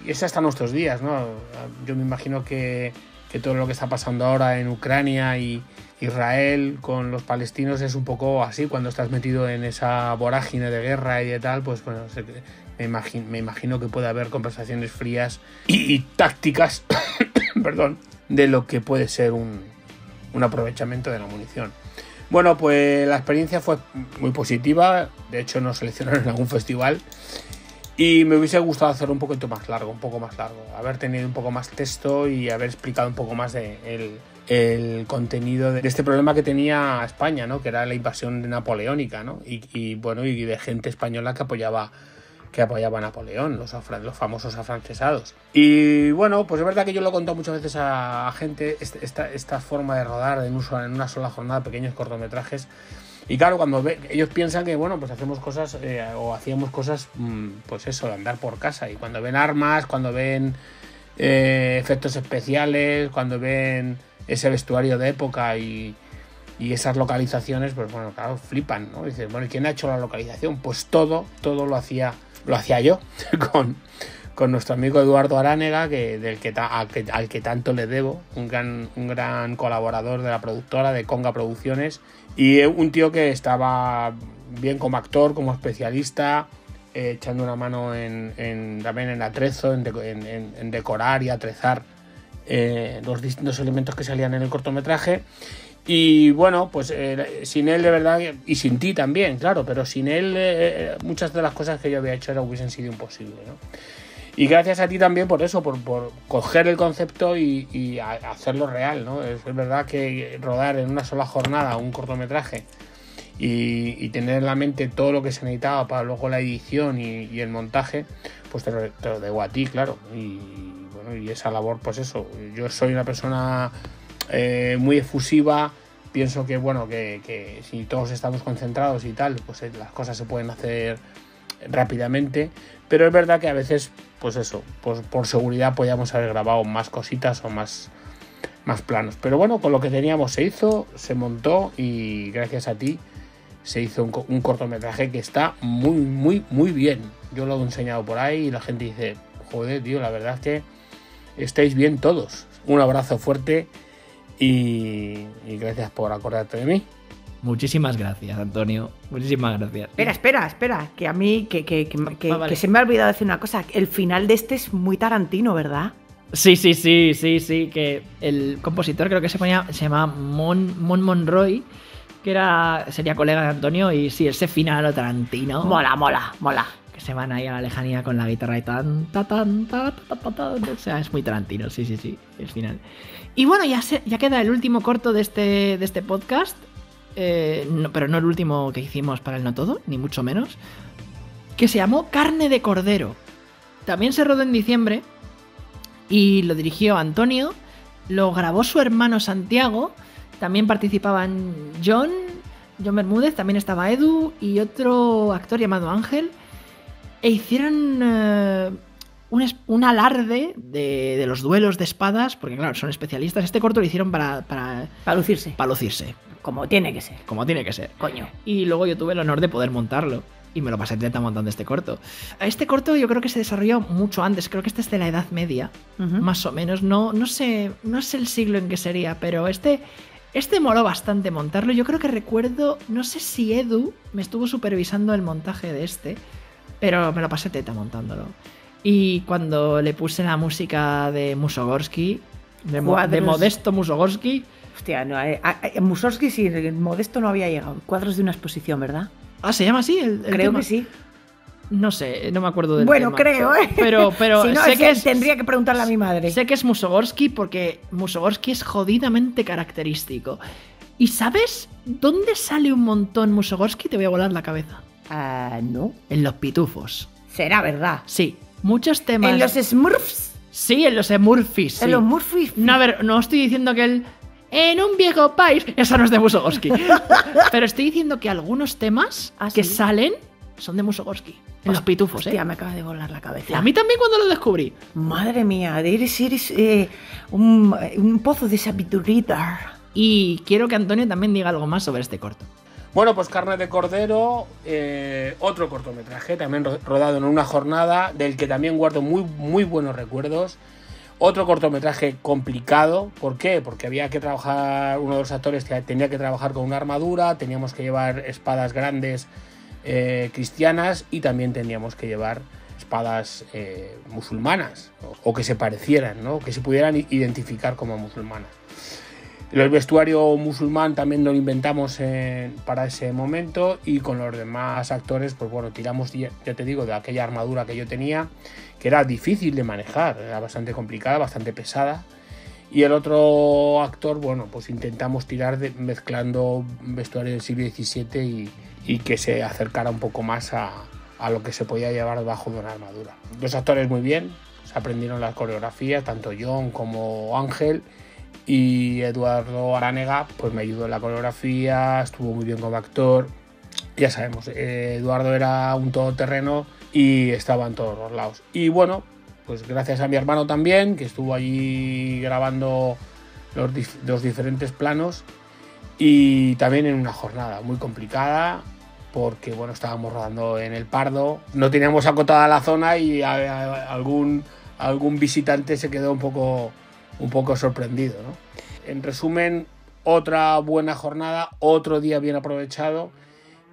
Y es hasta nuestros días, ¿no? Yo me imagino que todo lo que está pasando ahora en Ucrania y Israel con los palestinos es un poco así. Cuando estás metido en esa vorágine de guerra y de tal, pues bueno, me imagino que puede haber conversaciones frías y tácticas perdón, de lo que puede ser un aprovechamiento de la munición. Bueno, pues la experiencia fue muy positiva. De hecho, nos seleccionaron en algún festival y me hubiese gustado hacerlo un poco más largo, haber tenido un poco más texto y haber explicado un poco más de el contenido de este problema que tenía España, ¿no? Que era la invasión napoleónica, ¿no? Y bueno, y de gente española que apoyaba a Napoleón, los famosos afrancesados. Y bueno, pues es verdad que yo lo he contado muchas veces a gente, esta forma de rodar en una sola jornada, pequeños cortometrajes. Y claro, cuando ellos piensan que, bueno, pues hacemos cosas o hacíamos cosas, pues eso, de andar por casa. Y cuando ven armas, cuando ven efectos especiales, cuando ven ese vestuario de época y esas localizaciones, pues bueno, claro, flipan, ¿no? Dicen, bueno, ¿y quién ha hecho la localización? Pues todo lo hacía yo con nuestro amigo Eduardo Aránega, al que tanto le debo, un gran colaborador de la productora de Conga Producciones, y un tío que estaba bien como actor, como especialista, echando una mano también en atrezo, en decorar y atrezar los distintos elementos que salían en el cortometraje. Y bueno, pues sin él de verdad, y sin ti también, claro, pero sin él muchas de las cosas que yo había hecho hubiesen sido imposibles, ¿no? Y gracias a ti también por eso, por coger el concepto y hacerlo real, ¿no? Es verdad que rodar en una sola jornada un cortometraje y tener en la mente todo lo que se necesitaba para luego la edición y el montaje, pues te lo debo a ti, claro. Y bueno, y esa labor, pues eso, yo soy una persona muy efusiva. Pienso que bueno, que si todos estamos concentrados y tal, pues las cosas se pueden hacer rápidamente, pero es verdad que a veces, pues eso, pues por seguridad podíamos haber grabado más cositas o más planos, pero bueno, con lo que teníamos se hizo, se montó y gracias a ti se hizo un cortometraje que está muy bien. Yo lo he enseñado por ahí y la gente dice, joder, tío, la verdad es que estáis bien todos. Un abrazo fuerte y gracias por acordarte de mí. Muchísimas gracias, Antonio. Muchísimas gracias. Espera, que a mí Vale. que se me ha olvidado decir una cosa. El final de este es muy Tarantino, ¿verdad? Sí, que el compositor creo que se llama Mon Monroy, que sería colega de Antonio, y sí, ese final Tarantino. Mola. Que se van ahí a la lejanía con la guitarra y tan, o sea, es muy Tarantino, sí, el final. Y bueno, ya queda el último corto de este podcast, pero no el último que hicimos para el No Todo, ni mucho menos, que se llamó Carne de Cordero. También se rodó en diciembre y lo dirigió Antonio, lo grabó su hermano Santiago, también participaban John Bermúdez, también estaba Edu y otro actor llamado Ángel, e hicieron un alarde de los duelos de espadas, porque claro, son especialistas. Este corto lo hicieron para lucirse. Para lucirse. Como tiene que ser. Coño. Y luego yo tuve el honor de poder montarlo. Y me lo pasé teta montando este corto. Este corto yo creo que se desarrolló mucho antes. Creo que este es de la Edad Media, más o menos. No sé el siglo en que sería, pero este moló bastante montarlo. Yo creo que recuerdo, no sé si Edu me estuvo supervisando el montaje de este, pero me lo pasé teta montándolo. Y cuando le puse la música de Mussorgsky, de Modesto Mussorgsky... Hostia, no, Mussorgsky sí, Modesto no había llegado. Cuadros de una exposición, ¿verdad? Ah, ¿se llama así el Creo tema? Que sí. No sé, no me acuerdo del tema. Bueno, creo, ¿eh? Pero si no, sé que tendría que preguntarle a mi madre. Sé que es Mussorgsky porque Mussorgsky es jodidamente característico. ¿Y sabes dónde sale un montón Mussorgsky? Te voy a volar la cabeza. No. En Los Pitufos. ¿Será verdad? Sí. Muchos temas... ¿En los Smurfs? Sí, en los Smurfs. Sí. En los Smurfs. No, a ver, no estoy diciendo que en un viejo país... Eso no es de Mussorgsky. Pero estoy diciendo que algunos temas que salen son de Mussorgsky. En Los Pitufos, Hostia, me acaba de volar la cabeza. A mí también cuando lo descubrí. Madre mía, eres un pozo de sabiduría. Y quiero que Antonio también diga algo más sobre este corto. Bueno, pues Carne de Cordero, otro cortometraje también rodado en una jornada, del que también guardo muy, muy buenos recuerdos. Otro cortometraje complicado, ¿por qué? Porque había que trabajar, uno de los actores tenía que trabajar con una armadura, teníamos que llevar espadas grandes cristianas y también teníamos que llevar espadas musulmanas, o que se parecieran, ¿no? Que se pudieran identificar como musulmanas. El vestuario musulmán también lo inventamos para ese momento, y con los demás actores, pues bueno, tiramos, ya te digo, de aquella armadura que yo tenía, que era difícil de manejar, era bastante complicada, bastante pesada. Y el otro actor, bueno, pues intentamos tirar mezclando vestuario del siglo XVII y que se acercara un poco más a lo que se podía llevar debajo de una armadura. Los actores muy bien, se aprendieron las coreografías, tanto John como Ángel. Y Eduardo Aránega pues me ayudó en la coreografía, estuvo muy bien como actor. Ya sabemos, Eduardo era un todoterreno y estaba en todos los lados. Y bueno, pues gracias a mi hermano también, que estuvo allí grabando los diferentes planos, y también en una jornada muy complicada, porque bueno, estábamos rodando en El Pardo, no teníamos acotada la zona y algún visitante se quedó un poco sorprendido, ¿no? En resumen, otra buena jornada, otro día bien aprovechado,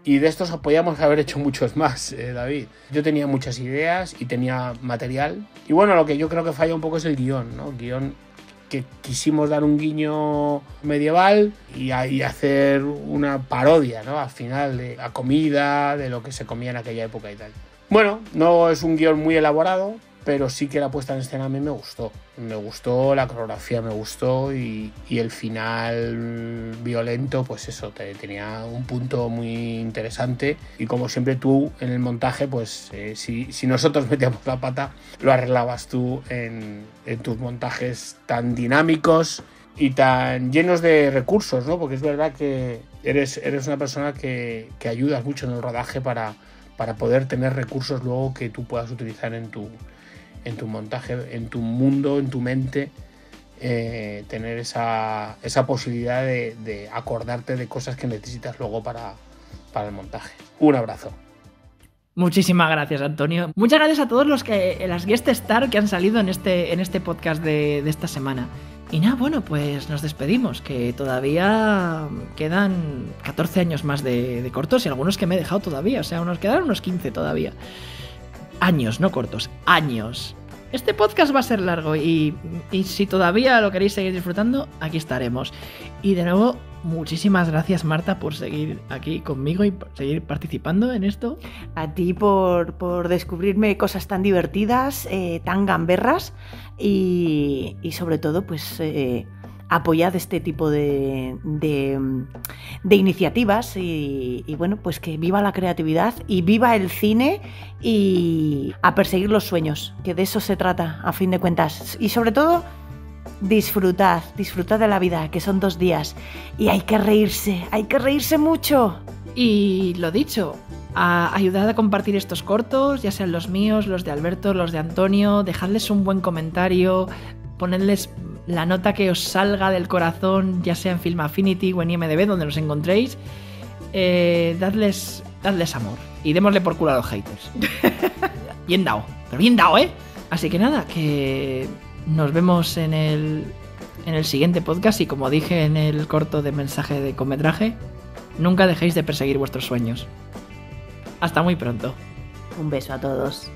y de estos podíamos haber hecho muchos más, David. Yo tenía muchas ideas y tenía material, y bueno, lo que yo creo que falla un poco es el guión, ¿no? Guión que quisimos dar un guiño medieval y hacer una parodia, ¿no? Al final de la comida, de lo que se comía en aquella época y tal. Bueno, no es un guión muy elaborado, pero sí que la puesta en escena a mí me gustó. Me gustó, la coreografía me gustó, y el final violento, pues eso, tenía un punto muy interesante. Y como siempre tú en el montaje, pues si nosotros metíamos la pata, lo arreglabas tú en tus montajes tan dinámicos y tan llenos de recursos, ¿no? Porque es verdad que eres una persona que ayudas mucho en el rodaje para poder tener recursos luego que tú puedas utilizar en tu montaje, en tu mundo, en tu mente, tener esa posibilidad de acordarte de cosas que necesitas luego para el montaje. Un abrazo. Muchísimas gracias, Antonio. Muchas gracias a todos las guest star que han salido en este podcast de esta semana. Y nada, bueno, pues nos despedimos, que todavía quedan 14 años más de cortos, y algunos que me he dejado todavía, o sea, nos quedan unos 15 todavía. Años, no cortos, años. Este podcast va a ser largo y si todavía lo queréis seguir disfrutando, aquí estaremos. Y de nuevo, muchísimas gracias, Marta, por seguir aquí conmigo y por seguir participando en esto. A ti por descubrirme cosas tan divertidas, tan gamberras y sobre todo, pues apoyad este tipo de iniciativas y bueno, pues que viva la creatividad y viva el cine y a perseguir los sueños, que de eso se trata a fin de cuentas. Y sobre todo, disfrutad de la vida, que son 2 días y hay que reírse mucho. Y lo dicho, ayudad a compartir estos cortos, ya sean los míos, los de Alberto, los de Antonio, dejadles un buen comentario, ponedles la nota que os salga del corazón, ya sea en Film Affinity o en IMDb, donde los encontréis. Dadles amor y démosle por culo a los haters. Bien dado, pero bien dado, ¿eh? Así que nada, que nos vemos en el siguiente podcast y como dije en el corto de mensaje de cortometraje, nunca dejéis de perseguir vuestros sueños. Hasta muy pronto. Un beso a todos.